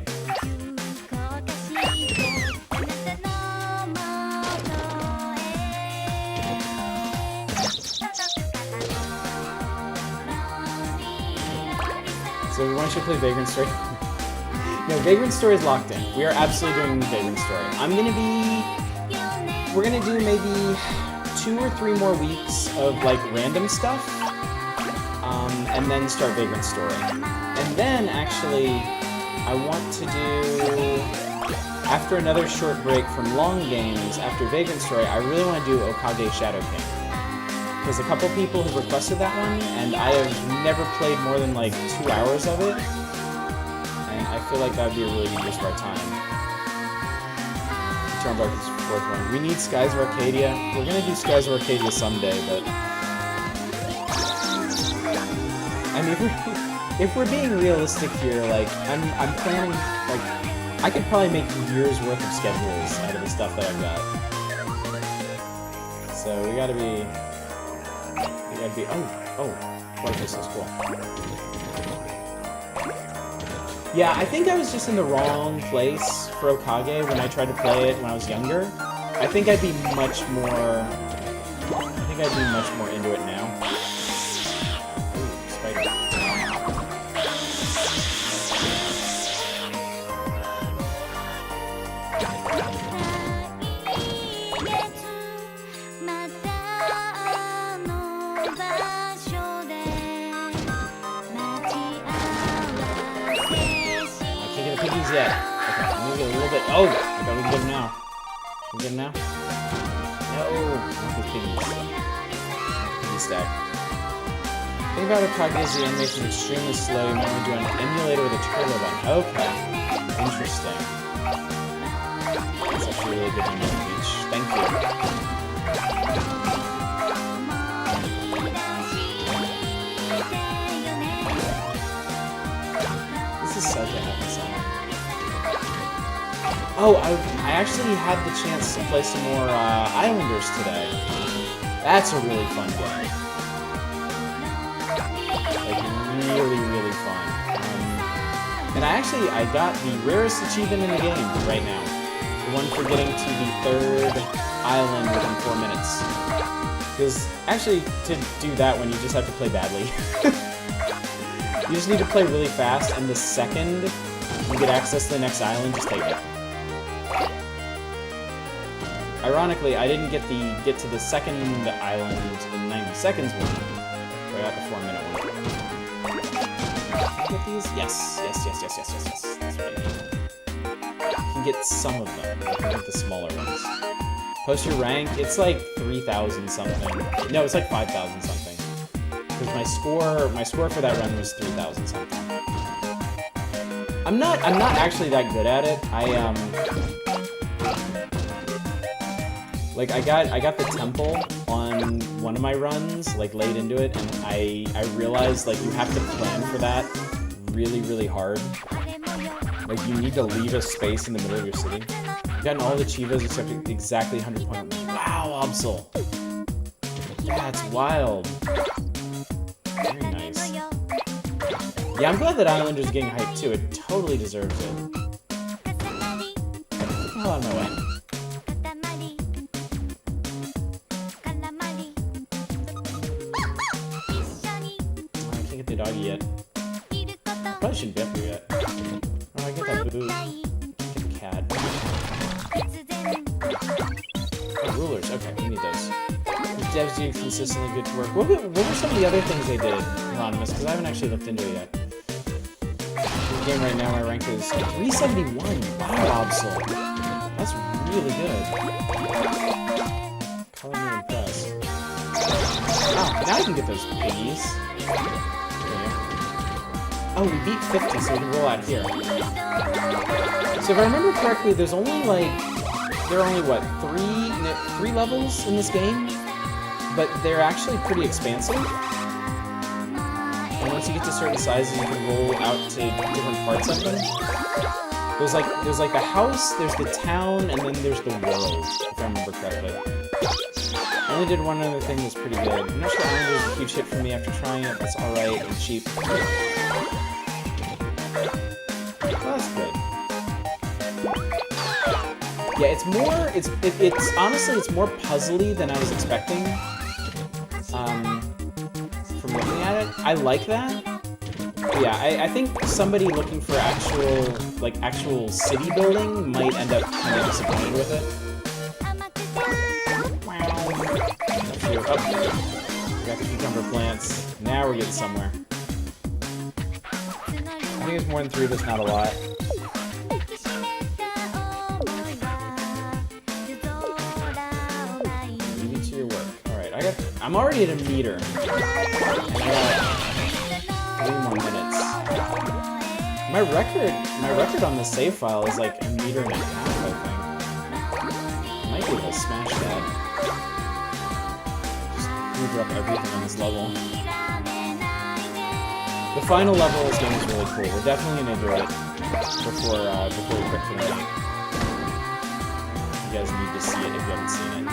So why don't you play Vagrant Story? No, Vagrant Story is locked in. We are absolutely doing Vagrant Story. We're gonna do maybe 2 or 3 more weeks of like random stuff, and then start Vagrant Story. And then actually, I want to do, after another short break from long games, after Vagrant Story, I really want to do Okage Shadow King. Because a couple people have requested that one, and I have never played more than like 2 hours of it. And I feel like that would be a really good use of our time. Charmed Arcade's 4th one. We need Skies of Arcadia. We're gonna do Skies of Arcadia someday, but I mean, if we're being realistic here, like I'm planning, like I could probably make years worth of schedules out of the stuff that I've got. So we gotta be. Oh, what if this is cool? Yeah, I think I was just in the wrong place for Okage when I tried to play it when I was younger. I think I'd be much more into it now. Ooh, spider. Yet. Okay, I'm gonna get a little bit. Oh, okay, we can get him now. Can we get him now? No, not the piggies. Piggy stack. The thing about Okage is the animation is extremely slow. You might want to do an emulator with a turbo button. Okay, interesting. That's actually a really good email speech. Thank you. This is such a happy song. Oh, I actually had the chance to play some more Islanders today. That's a really fun game. Like, really, really fun. And I got the rarest achievement in the game right now. The one for getting to the 3rd island within 4 minutes. Because, actually, to do that one, you just have to play badly. You just need to play really fast, and the second you get access to the next island, just take it. Ironically, I didn't get to the second island in 90 seconds one, but I got the 4-minute one. Can I get these? Yes. That's what I need. You can get some of them. I can get the smaller ones. Post your rank, it's like 3,000 something. No, it's like 5,000 something. Because my score for that run was 3,000 something. I'm not actually that good at it. Like I got the temple on one of my runs, like late into it, and I realized like you have to plan for that really, really hard. Like you need to leave a space in the middle of your city. I've gotten all the Chivas except exactly 100 point. Wow, Absol! That's wild. Very nice. Yeah, I'm glad that Islander's getting hyped too. It totally deserves it. Get the hell out of my way. Doggy yet. Probably shouldn't be up here yet. Oh, I get that boo. Get the cat. Oh, rulers. Okay, we need those. The devs do consistently good work. What were some of the other things they did, Anonymous? Because I haven't actually looked into it yet. The game right now, my rank is 371. Wow, Absol. That's really good. Calling me impressed. Wow, now I can get those piggies. Oh, we beat 50, so we can roll out here. So if I remember correctly, there are only what, three levels in this game, but they're actually pretty expansive. And once you get to certain sizes, you can roll out to different parts of them. There's like the house, there's the town, and then there's the world, if I remember correctly. And only did one other thing that's pretty good. I'm not sure Island was a huge hit for me after trying it. It's alright and cheap. Well, that's good. Yeah, it's more, it's honestly, it's more puzzly than I was expecting. From looking at it. I like that. But yeah, I think somebody looking for actual city building might end up kind of disappointed with it. Oh, we got the cucumber plants. Now we're getting somewhere. I think it's more than 3, but it's not a lot. Leave you to your work. Alright, I'm already at a meter. And I got 3 more minutes. My record on the save file is like a meter and a half, I think. Might be able to smash that. Drop everything on this level. The final level of this game is really cool. We're definitely gonna do it before we quit for the night. You guys need to see it if you haven't seen it.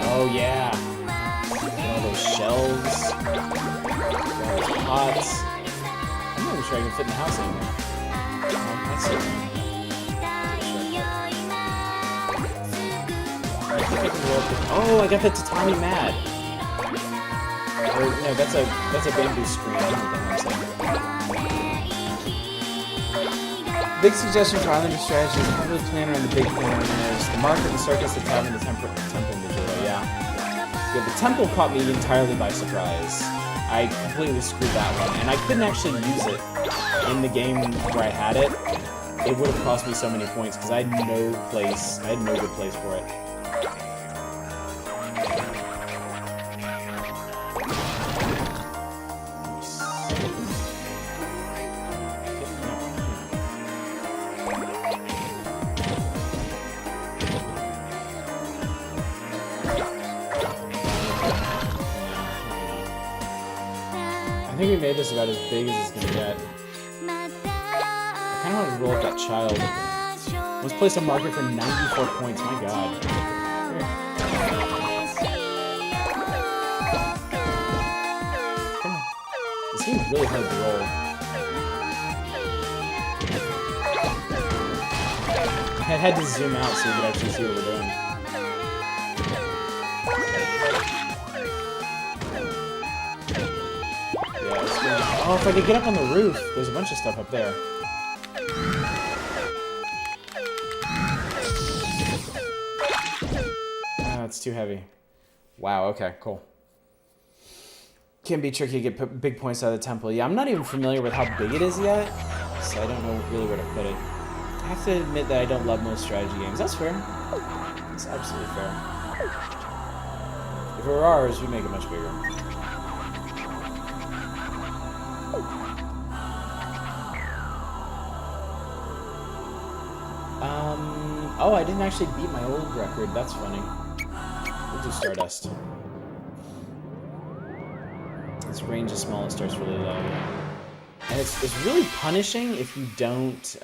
Oh yeah! All those shelves. All those pots. I'm not even sure I can fit in the house anymore. That's so fun. Oh, I got the tatami mat. Or no, that's a bamboo screen. I don't know what I'm saying. Big suggestion for Islander strategies: heavily plan around the big thing. There's the market, the circus, the tavern, the temple visual. Yeah, the temple caught me entirely by surprise. I completely screwed that one, and I couldn't actually use it in the game where I had it. It would have cost me so many points because I had no place. I had no good place for it. I think we made this about as big as it's gonna get. I kind of want to roll up that child. Let's place a marker for 94 points. My God. Come on. This seems really hard to roll. I had to zoom out so you could actually see what we're doing. Oh, if I could get up on the roof. There's a bunch of stuff up there. Ah, it's too heavy. Wow, okay, cool. Can be tricky to get big points out of the temple. Yeah, I'm not even familiar with how big it is yet, so I don't know really where to put it. I have to admit that I don't love most strategy games. That's fair. That's absolutely fair. If it were ours, we'd make it much bigger. Oh, I didn't actually beat my old record. That's funny. We'll do Stardust. Its range is small, it starts really low. And it's really punishing if you don't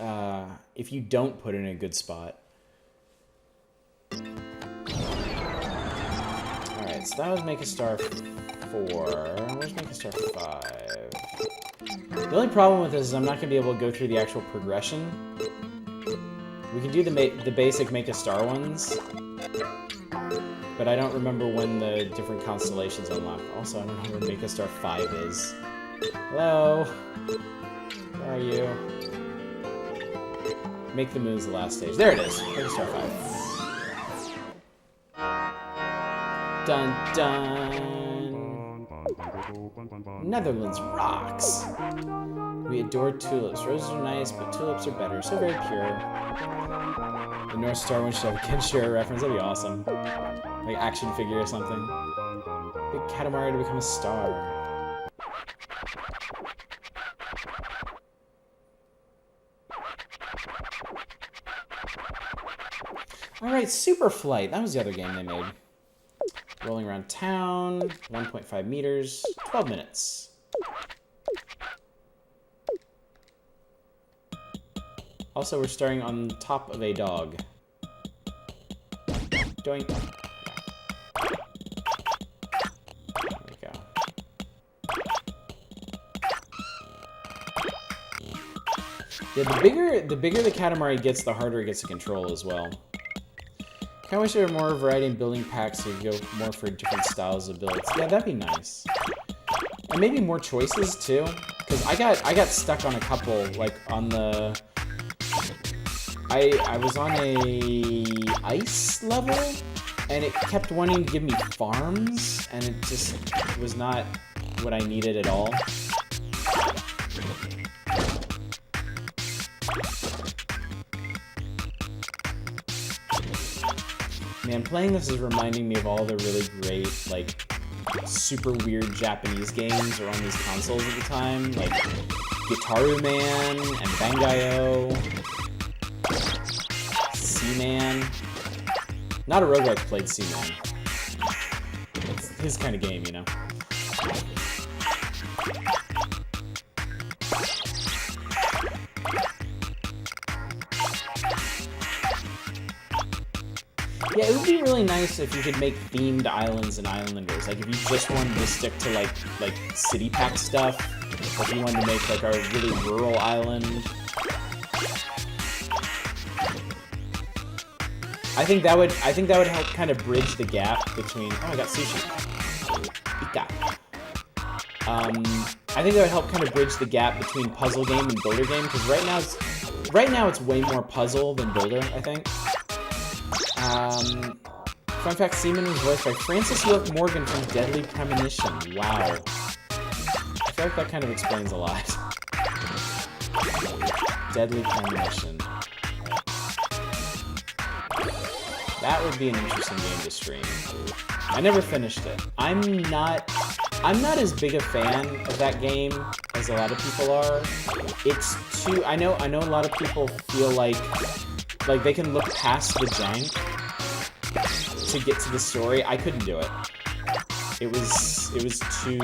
put it in a good spot. Alright, so that was Make a Star 4. Where's Make a Star 5? The only problem with this is I'm not going to be able to go through the actual progression. We can do the basic Make a Star ones, but I don't remember when the different constellations unlock. Also, I don't know where Make a Star 5 is. Hello? Where are you? Make the Moon's the last stage. There it is. Make a Star 5. Dun dun! Netherlands rocks! We adore tulips. Roses are nice, but tulips are better. So very pure. The North Star one should have a Kenshiro reference. That'd be awesome. Like action figure or something. Big Katamari to become a star. Alright, Super Flight. That was the other game they made. Rolling around town. 1.5 meters. 12 minutes. Also, we're starting on top of a dog. Doink. Yeah, the bigger the Katamari gets, the harder it gets to control as well. Kinda wish there were more variety in building packs so you go more for different styles of builds. Yeah, that'd be nice. And maybe more choices too. Because I got stuck on a couple, like on the... I was on a ice level, and it kept wanting to give me farms, and it just was not what I needed at all. Man, playing this is reminding me of all the really great, like, super weird Japanese games around these consoles at the time, like Gitaru Man and Bangai-O, Seaman. Not a roguelike played Seaman. It's his kind of game, you know? Yeah, it would be really nice if you could make themed islands and islanders. Like, if you just wanted to stick to, like city pack stuff, or if you wanted to make, like, a really rural island. I think that would help kind of bridge the gap between... Oh, I got sushi. Ika. I think that would help kind of bridge the gap between puzzle game and builder game, because right now it's way more puzzle than builder, I think. Fun fact, Seaman was voiced by Francis York Morgan from Deadly Premonition. Wow. I feel like that kind of explains a lot. Deadly Premonition. That would be an interesting game to stream. I never finished it. I'm not as big a fan of that game as a lot of people are. It's too... I know a lot of people feel like they can look past the jank to get to the story. I couldn't do it. It was too...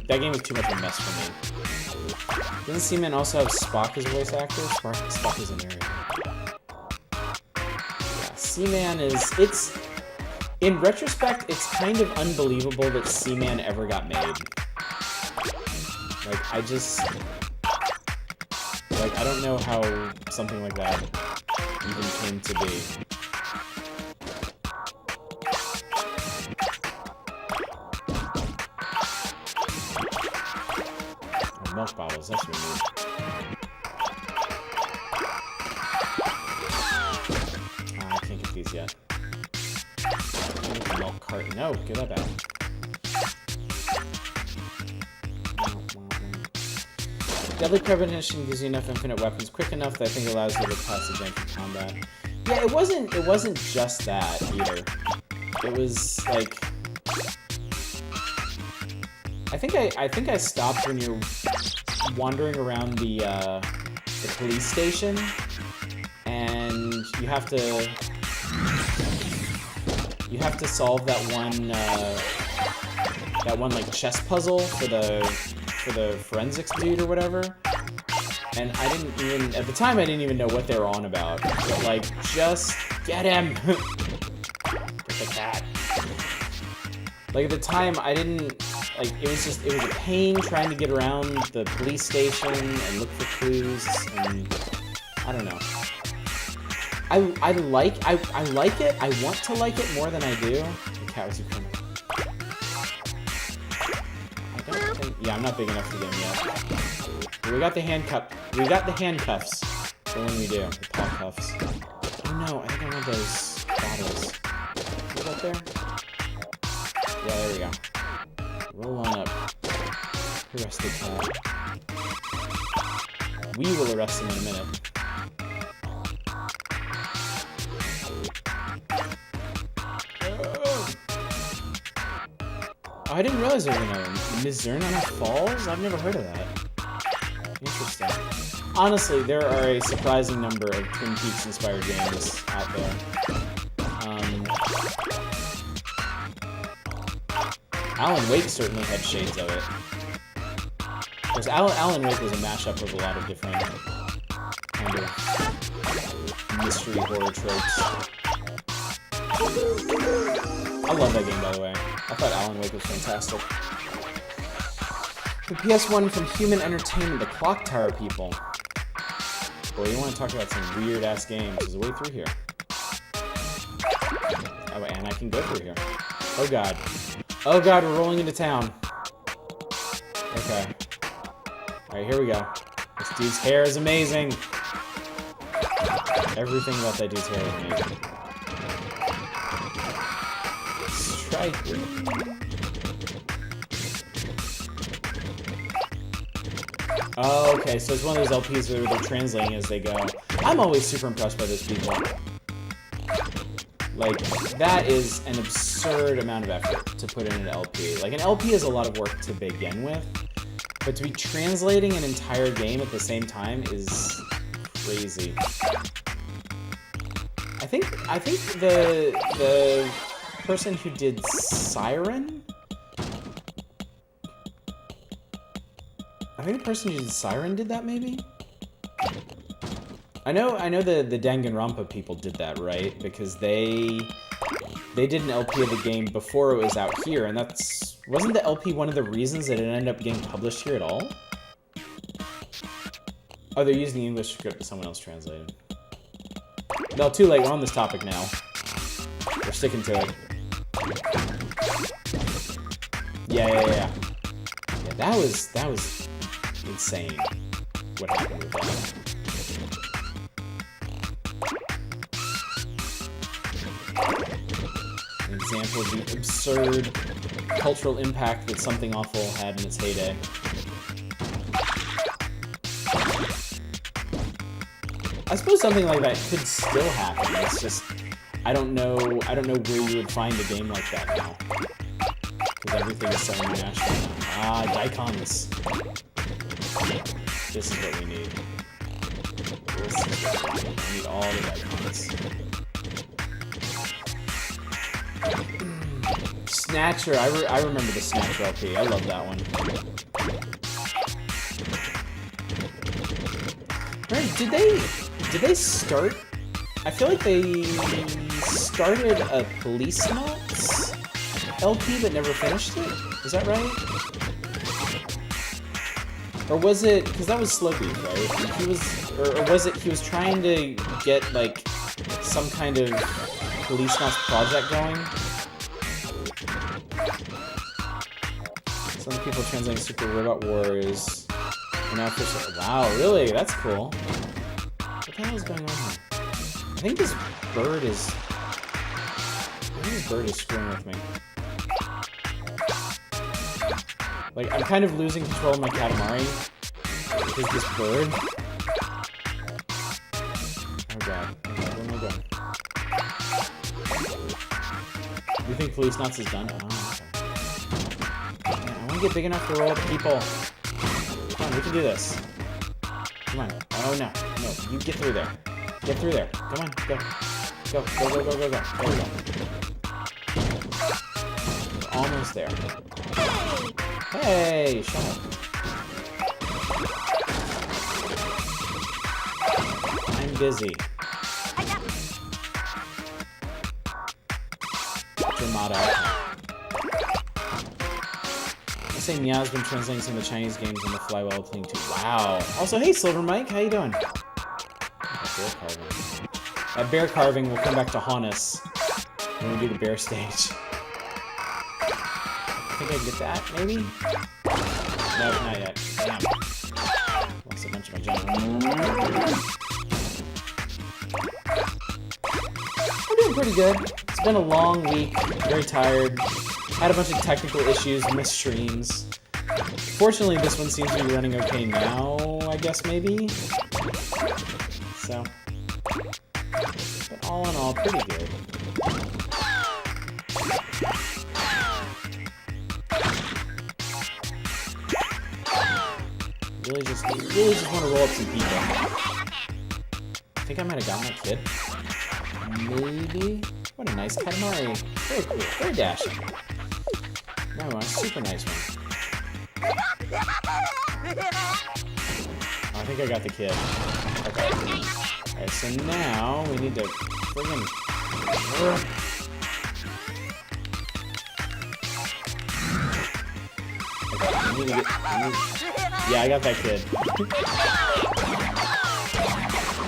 that game was too much of a mess for me. Doesn't Seaman also have Spock as a voice actor? Spock is a narrator. Yeah, Seaman is... It's... In retrospect, it's kind of unbelievable that Seaman ever got made. Like, I don't know how something like that even came to be. Oh, milk bottles, that's removed. I can't get these yet. Milk carton. No, give that back. Deadly Premonition gives you enough infinite weapons quick enough that I think it allows you to pass the janky combat. Yeah, it wasn't just that either. It was like... I think I stopped when you're wandering around the police station, and you have to solve that one like chess puzzle for the forensics dude or whatever. And I didn't even, at the time I didn't even know what they were on about. But like, just get him! Get the cat. Like at the time I didn't, like it was a pain trying to get around the police station and look for clues, and I don't know. I like it. I want to like it more than I do. The cat was coming. I don't think. Yeah, I'm not big enough for them yet. But we got the handcuff. We got the handcuffs for when we do the paw cuffs. Oh no! I think I want those bottles. Is that there? Yeah, there we go. Roll on up. Arrest the cat. We will arrest him in a minute. Oh, I didn't realize there was another Mizurna Falls? I've never heard of that. Interesting. Honestly, there are a surprising number of Twin Peaks inspired games out there. Alan Wake certainly had shades of it. Of course, Alan Wake was a mashup of a lot of different kind of mystery horror tropes. I love that game, by the way. I thought Alan Wake was fantastic. The PS1 from Human Entertainment, the Clock Tower people. Boy, you want to talk about some weird-ass games. There's a way through here. Oh, and I can go through here. Oh, God. Oh, God, we're rolling into town. Okay. Alright, here we go. This dude's hair is amazing. Everything about that dude's hair is amazing. Striker. Oh, okay, so it's one of those LPs where they're translating as they go. I'm always super impressed by those people. Like, that is an absurd amount of effort to put in an LP. Like, an LP is a lot of work to begin with, but to be translating an entire game at the same time is crazy. I think the person who did Siren? I think the person who did Siren did that, maybe? I know the Danganronpa people did that, right? Because they did an LP of the game before it was out here, and wasn't the LP one of the reasons that it ended up getting published here at all? Oh, they're using the English script that someone else translated. No, too late. We're on this topic now. We're sticking to it. Yeah, that was insane. What happened with that? An example of the absurd cultural impact that Something Awful had in its heyday. I suppose something like that could still happen. It's just I don't know where you would find a game like that now. Because everything is so international. Ah, daikons. This is what we need. This is what we need. We need all the daikons. Snatcher. I remember the Snatcher LP. I love that one. Right, did they start? I feel like they started a Police Knots LP but never finished it? Is that right? Or was it, because that was Slowbeat, right? And he was, or was it he was trying to get like some kind of Police Knots project going? Some people translating Super Robot Wars. And now wow, really? That's cool. What the hell is going on here? I think this bird is screwing with me. Like, I'm kind of losing control of my Katamari. Because this bird. Oh god. Where am I going? You think Police Knots is done? Oh, okay. Man, I want to get big enough to roll up people. Come on, we can do this. Come on. Oh no. No, you get through there. Get through there. Come on, go. Go, go, go, go, go, go. There we go. We're almost there. Hey, shut up. I'm busy. Dramato. I say Meow's been translating some of the Chinese games on the fly while playing too. Wow. Also, hey, Silver Mike, how you doing? Bear carving. That bear carving will come back to haunt us when we do the bear stage. I think I can get that, maybe? No, not yet. Damn. Lost a bunch of my junk. I'm doing pretty good. It's been a long week. Very tired. Had a bunch of technical issues, missed streams. Fortunately, this one seems to be running okay now, I guess, maybe? So, but all in all, pretty good. Really just want to roll up some people. I think I might have gotten that kid. Maybe. What a nice Katamari. Very cool. Very dashing. No, a super nice one. Oh, I think I got the kid. Okay. Alright, so now we need to friggin' okay, yeah, I got that kid.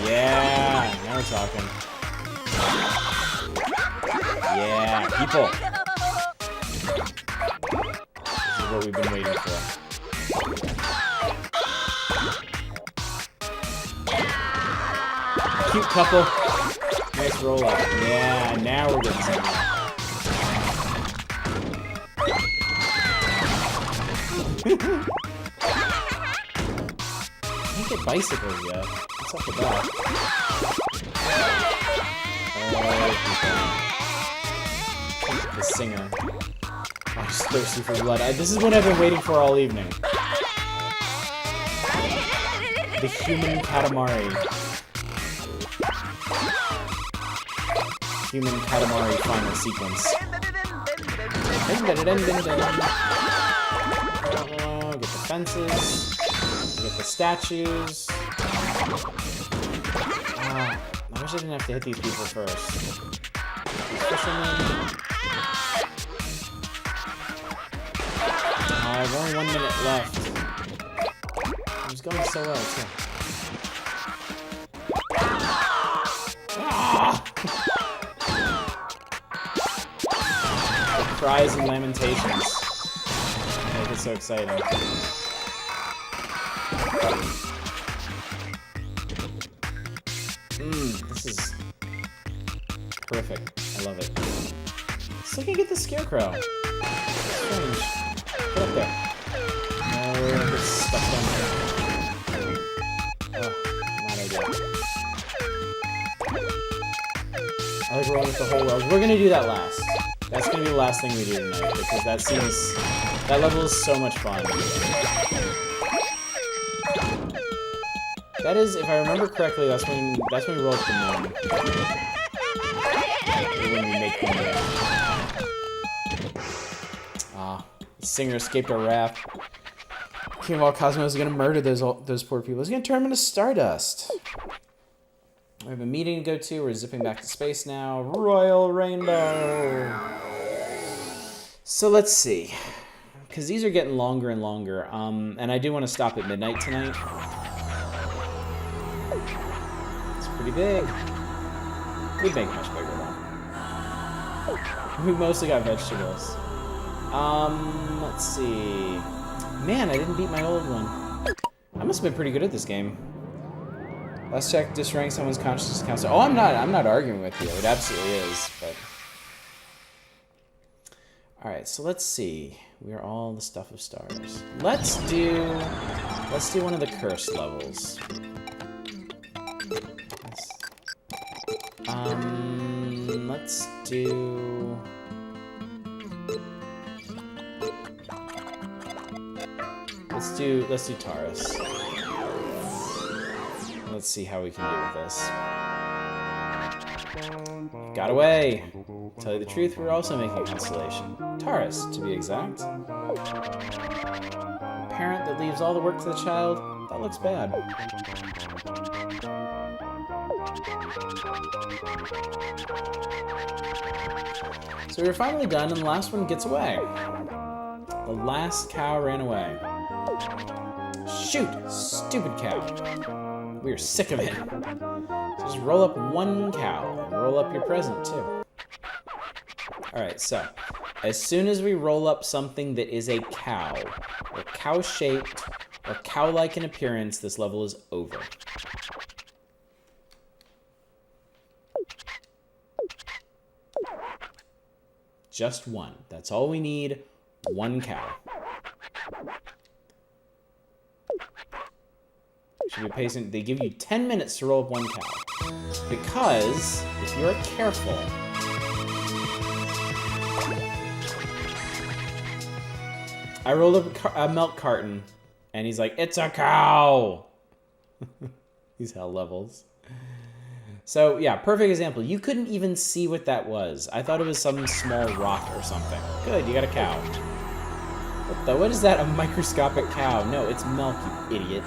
Yeah, now we're talking. Yeah, people. This is what we've been waiting for. Cute couple. Nice roll up. Yeah, now we're getting somewhere. Can't get bicycles yet. What's up with that? Oh, the singer. I'm just thirsty for blood. This is what I've been waiting for all evening. The human Katamari. Human Katamari final sequence. Get the fences. Get the statues. I wish I didn't have to hit these people first. These fishermen. I have only 1 minute left. It was going so well, too. Ah! The cries and lamentations make it so exciting. This is perfect. I love it. So I can get the scarecrow. Strange. Get up there. No, it's stuck down there. Oh, not ideal. I like rolling with the whole world. We're gonna do that last. That's gonna be the last thing we do tonight because that level is so much fun. That is, if I remember correctly, that's when we roll up the moon. When we make the moon. The singer escaped our wrath. King of all Cosmos is gonna murder those poor people. He's gonna turn them into stardust. We have a meeting to go to. We're zipping back to space now. Royal Rainbow. So let's see, because these are getting longer and longer. And I do want to stop at midnight tonight. Pretty big. We'd make much bigger though. We mostly got vegetables. Let's see. Man, I didn't beat my old one. I must have been pretty good at this game. Last check, destroying someone's consciousness counts. Oh, I'm not arguing with you. It absolutely is, but. Alright, so let's see. We are all the stuff of stars. Let's do one of the cursed levels. Let's do Taurus. Let's see how we can do with this. Got away! Tell you the truth, we're also making a constellation. Taurus, to be exact. A parent that leaves all the work to the child, that looks bad. So we're finally done, and the last one gets away. The last cow ran away. Shoot! Stupid cow. We are sick of it. So just roll up one cow, and roll up your present, too. Alright, so, as soon as we roll up something that is a cow, or cow-shaped, or cow-like in appearance, this level is over. Just one. That's all we need. One cow. Should be patient. They give you 10 minutes to roll up one cow. Because, if you're careful, I rolled up a milk carton, and he's like, "It's a cow!" These hell levels. So, yeah, perfect example. You couldn't even see what that was. I thought it was some small rock or something. Good, you got a cow. What is that? A microscopic cow? No, it's milk, you idiot.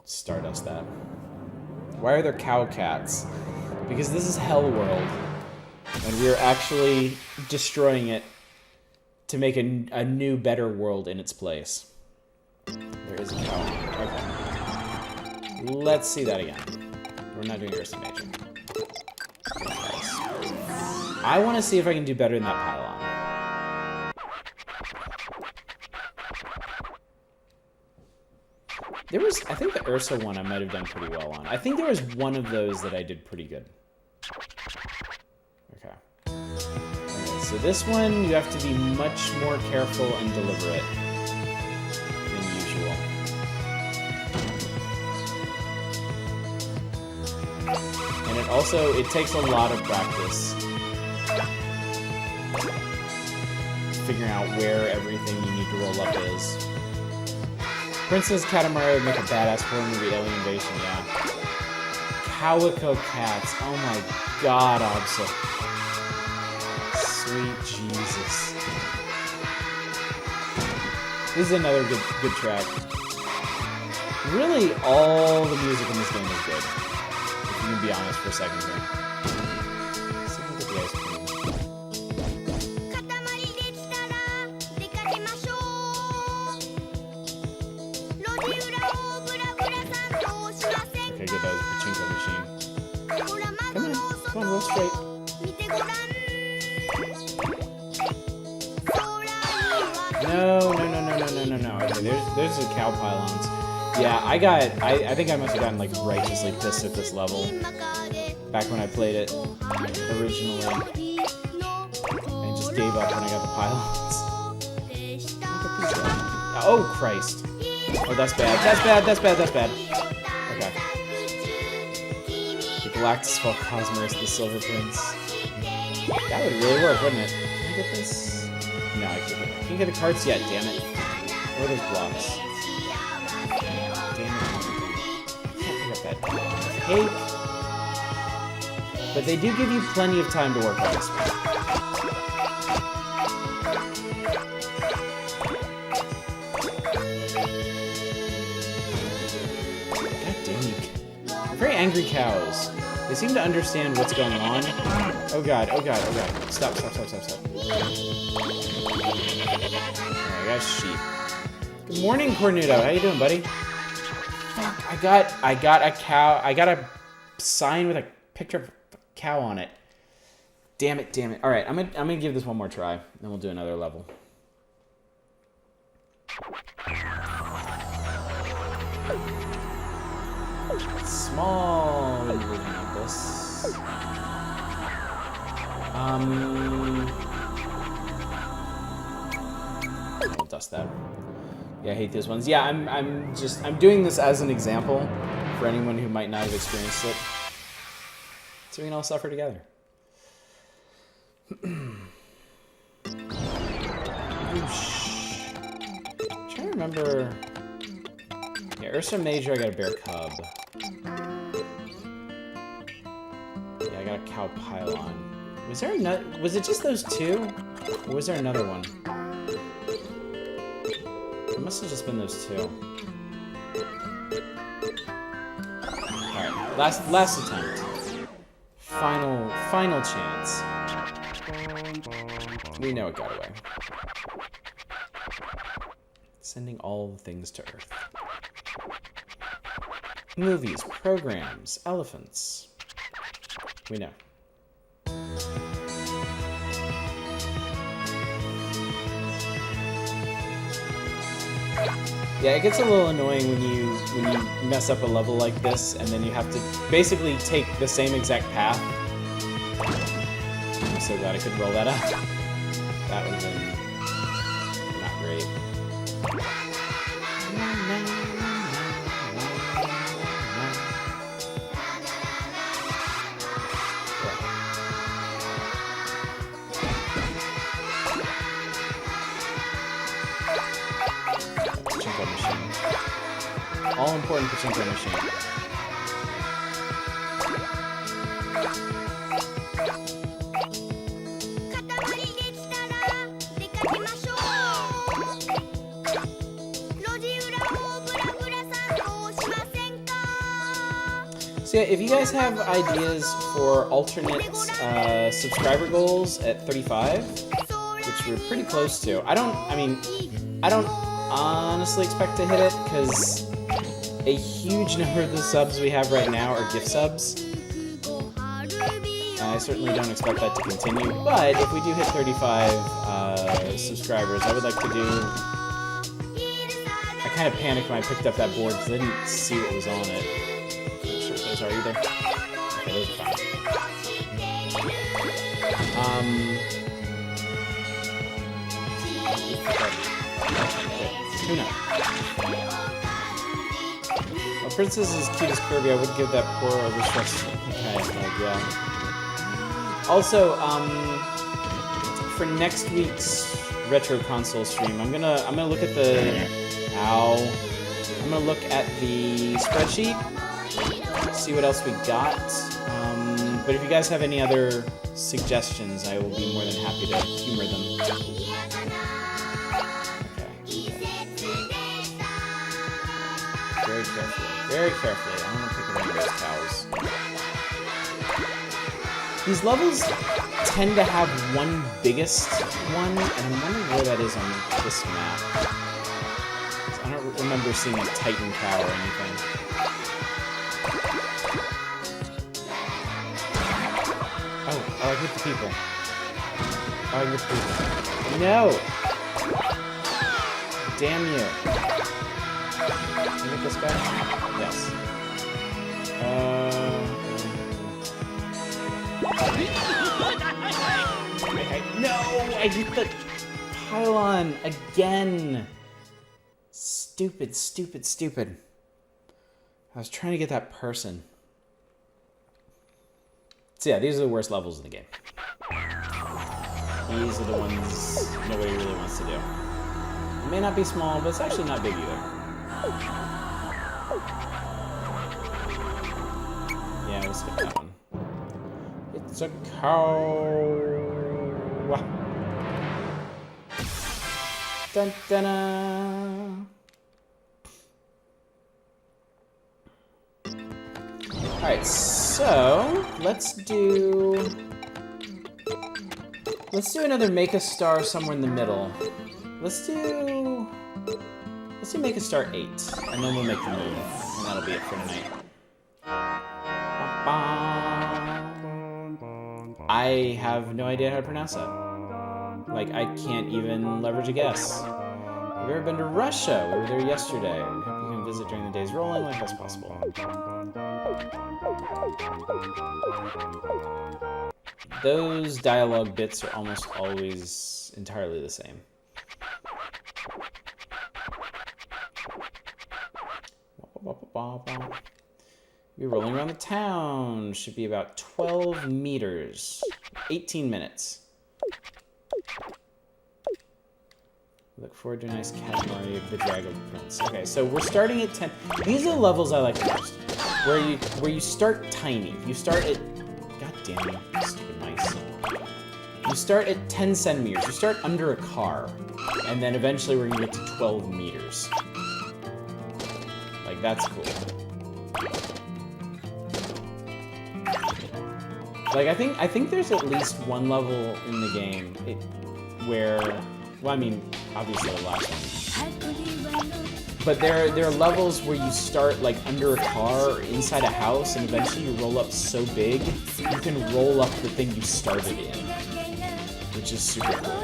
Stardust that. Why are there cow cats? Because this is Hell World. And we are actually destroying it to make a new, better world in its place. There is a cow. Okay. Let's see that again. We're not doing Ursa Major. I want to see if I can do better than that pylon. There was, I think the Ursa one I might have done pretty well on. I think there was one of those that I did pretty good. Okay. Okay, so this one, you have to be much more careful and deliberate than usual. And it also, it takes a lot of practice figuring out where everything you need to roll up is. Princess Katamari would make a badass horror movie, Alien Invasion, yeah. Calico Cats, oh my god, Obsa. Sweet Jesus. This is another good track. Really, all the music in this game is good. If you can be honest for a second here. Let's see if we can get the ice cream. Okay, good, that was a pachinko machine. Come on, roll straight. No. Okay, there's the cow pylons. Yeah, I think I must have gotten like righteously pissed at this level back when I played it originally. I just gave up when I got the pylons. Oh Christ! Oh, that's bad. That's bad. Okay. The Galactus Fall Cosmos, the Silver Prince. That would really work, wouldn't it? Can I get this? No, I can't. Can you get the cards yet? Damn it. Where are those blocks? Damn it. I can't pick up that cake. But they do give you plenty of time to work on this one. God damn you. Very angry cows. They seem to understand what's going on. Oh god. Stop. Alright, I got sheep. Good morning, Cornuto. How you doing, buddy? Fuck, I got a cow. I got a sign with a picture of a cow on it. Damn it. Alright, I'm gonna give this one more try. Then we'll do another level. Small version of this. I'll dust that. Yeah, I hate those ones. Yeah, I'm doing this as an example for anyone who might not have experienced it, so we can all suffer together. Trying to remember. Yeah, Ursa Major, I got a bear cub. Yeah, I got a cow pylon. Was there another? Was it just those two? Or was there another one? It must have just been those two. Alright, last attempt. Final chance. We know it got away. Sending all things to Earth. Movies, programs, elephants. We know. Yeah, it gets a little annoying when you mess up a level like this, and then you have to basically take the same exact path. I'm so glad I could roll that up. That would have been not great. All important pachinko machine. So yeah, if you guys have ideas for alternate subscriber goals at 35, which we're pretty close to, I don't honestly expect to hit it, because a huge number of the subs we have right now are gift subs. I certainly don't expect that to continue, but if we do hit 35 subscribers, I would like to do... I kind of panicked when I picked up that board because I didn't see what was on it. I'm not sure what those are either. Okay, those are fine. Tuna. Well, Princess is cute as Kirby. I would give that poor overstressed guy a hug, yeah. Also, for next week's retro console stream, I'm gonna look at the I'm gonna look at the spreadsheet, see what else we got. But if you guys have any other suggestions, I will be more than happy to humor them. Okay. Very carefully. Very carefully. I don't want to pick up any of those cows. These levels tend to have one biggest one, and I'm wondering where that is on this map. I don't remember seeing a Titan cow or anything. Oh, I hit the people. Oh, I hit the people. No! Damn you. Can you hit this guy? Yes. No! I hit the pylon again! Stupid, stupid, stupid. I was trying to get that person. So yeah, these are the worst levels in the game. These are the ones nobody really wants to do. It may not be small, but it's actually not big either. Yeah, we'll skip that one. It's a cow. Dun, dun, dun. Alright, so let's do another Make a Star somewhere in the middle. Let's do Make a Star 8, and then we'll make the move, and that'll be it for tonight. I have no idea how to pronounce that. Like, I can't even leverage a guess. Have you ever been to Russia? We were there yesterday. We hope you can visit during the days rolling like that's possible. Those dialogue bits are almost always entirely the same. We're rolling around the town. Should be about 12 meters. 18 minutes. Look forward to a nice Katamari of the Dragon Prince. Okay, so we're starting at 10. These are the levels I like the most. Where you start tiny. You start at... God damn you, stupid mice. You start at 10 centimeters. You start under a car. And then eventually we're gonna get to 12 meters. Like, that's cool. Like, I think there's at least one level in the game where... Well, I mean, obviously the last one. But there are levels where you start, like, under a car or inside a house, and eventually you roll up so big, you can roll up the thing you started in. Which is super cool.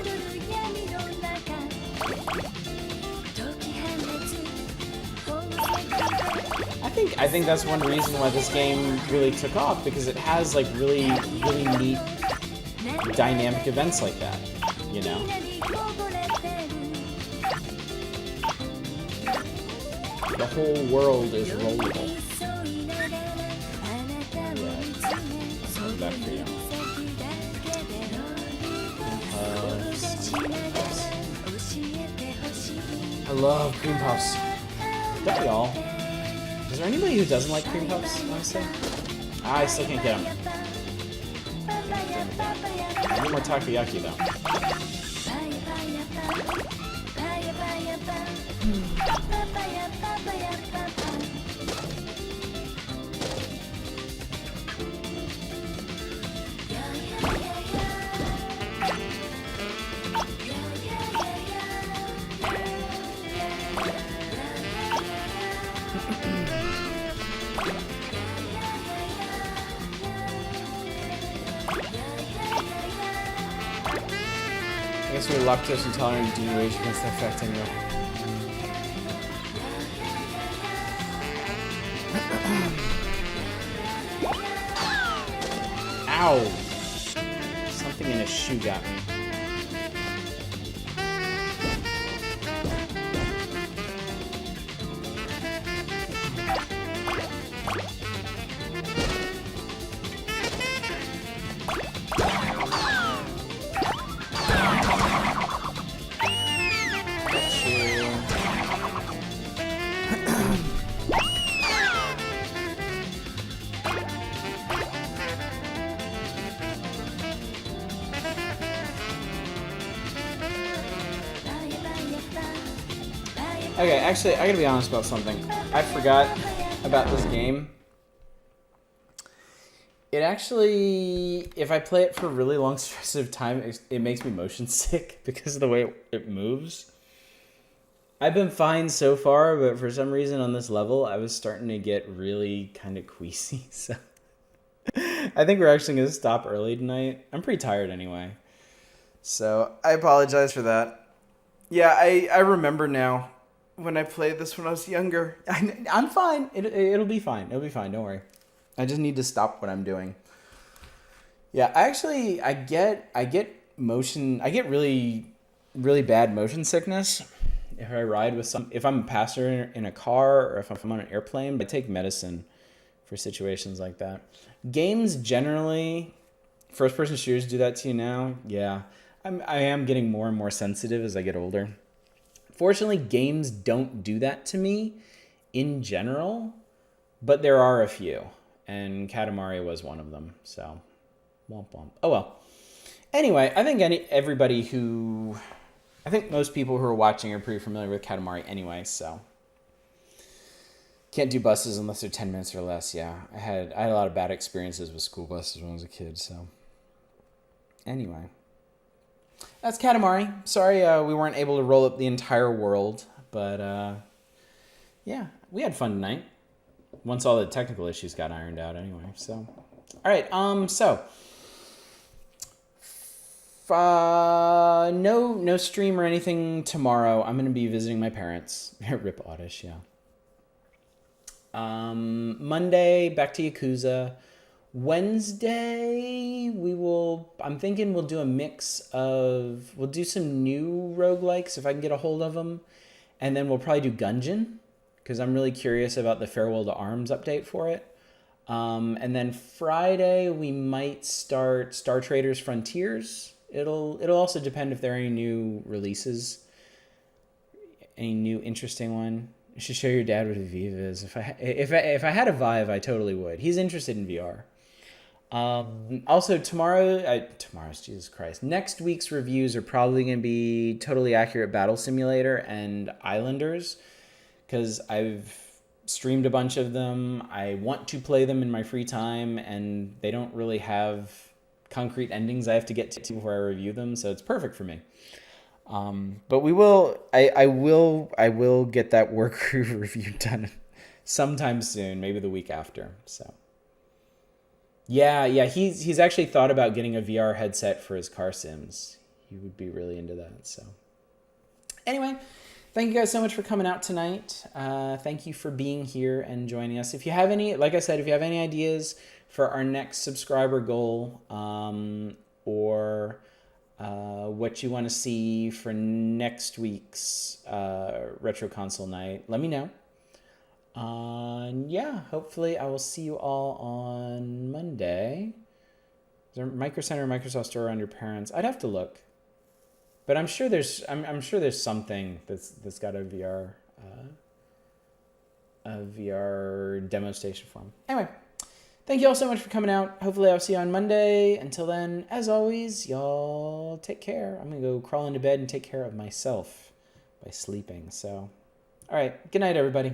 I think that's one reason why this game really took off, because it has, like, really neat dynamic events like that, you know? The whole world is rollable. Yeah, coming back for you. I love cream puffs. Don't we all? Is there anybody who doesn't like cream puffs, honestly? I still can't get them. I need more takoyaki, though. guess we're lactose intolerant and denuation against the effect anyway. Ow! Something in his shoe got me. Okay, actually, I gotta be honest about something. I forgot about this game. It actually, if I play it for really long stretches of time, it makes me motion sick because of the way it moves. I've been fine so far, but for some reason on this level, I was starting to get really kind of queasy. So I think we're actually going to stop early tonight. I'm pretty tired anyway. So I apologize for that. Yeah, I remember now when I played this when I was younger. I'm fine. It'll be fine. It'll be fine. Don't worry. I just need to stop what I'm doing. Yeah, I get really, really bad motion sickness if I ride with if I'm a passenger in a car or if I'm on an airplane. I take medicine for situations like that. Games generally, first-person shooters do that to you now. Yeah, I am getting more and more sensitive as I get older. Fortunately, games don't do that to me in general, but there are a few, and Katamari was one of them. So, womp womp. Oh well. Anyway, I think I think most people who are watching are pretty familiar with Katamari anyway, so. Can't do buses unless they're 10 minutes or less, yeah. I had a lot of bad experiences with school buses when I was a kid, so. Anyway. That's Katamari. Sorry we weren't able to roll up the entire world, but yeah, we had fun tonight. Once all the technical issues got ironed out anyway, so. Alright, no stream or anything tomorrow. I'm going to be visiting my parents. Rip Oddish, yeah. Monday, back to Yakuza. Wednesday, I'm thinking we'll do a mix of, we'll do some new roguelikes if I can get a hold of them. And then we'll probably do Gungeon, because I'm really curious about the Farewell to Arms update for it. And then Friday, we might start Star Traders Frontiers. It'll also depend if there are any new releases, any new interesting one. You should show your dad what a Vive is. If I had a Vive, I totally would. He's interested in VR. Also Jesus Christ. Next week's reviews are probably going to be Totally Accurate Battle Simulator and Islanders, because I've streamed a bunch of them. I want to play them in my free time, and they don't really have concrete endings I have to get to before I review them, so it's perfect for me. But I will get that work crew review done sometime soon, maybe the week after. So yeah, he's actually thought about getting a VR headset for his car sims. He would be really into that. So anyway, thank you guys so much for coming out tonight. Thank you for being here and joining us. If you have any, like I said, if you have any ideas for our next subscriber goal, or what you want to see for next week's Retro Console Night, let me know. Yeah, hopefully I will see you all on Monday. Is there Micro Center or Microsoft Store around your parents? I'd have to look, but I'm sure there's something that's got a VR demo station for them. Anyway, thank you all so much for coming out. Hopefully I'll see you on Monday. Until then, as always, y'all take care. I'm gonna go crawl into bed and take care of myself by sleeping. So, all right, good night, everybody.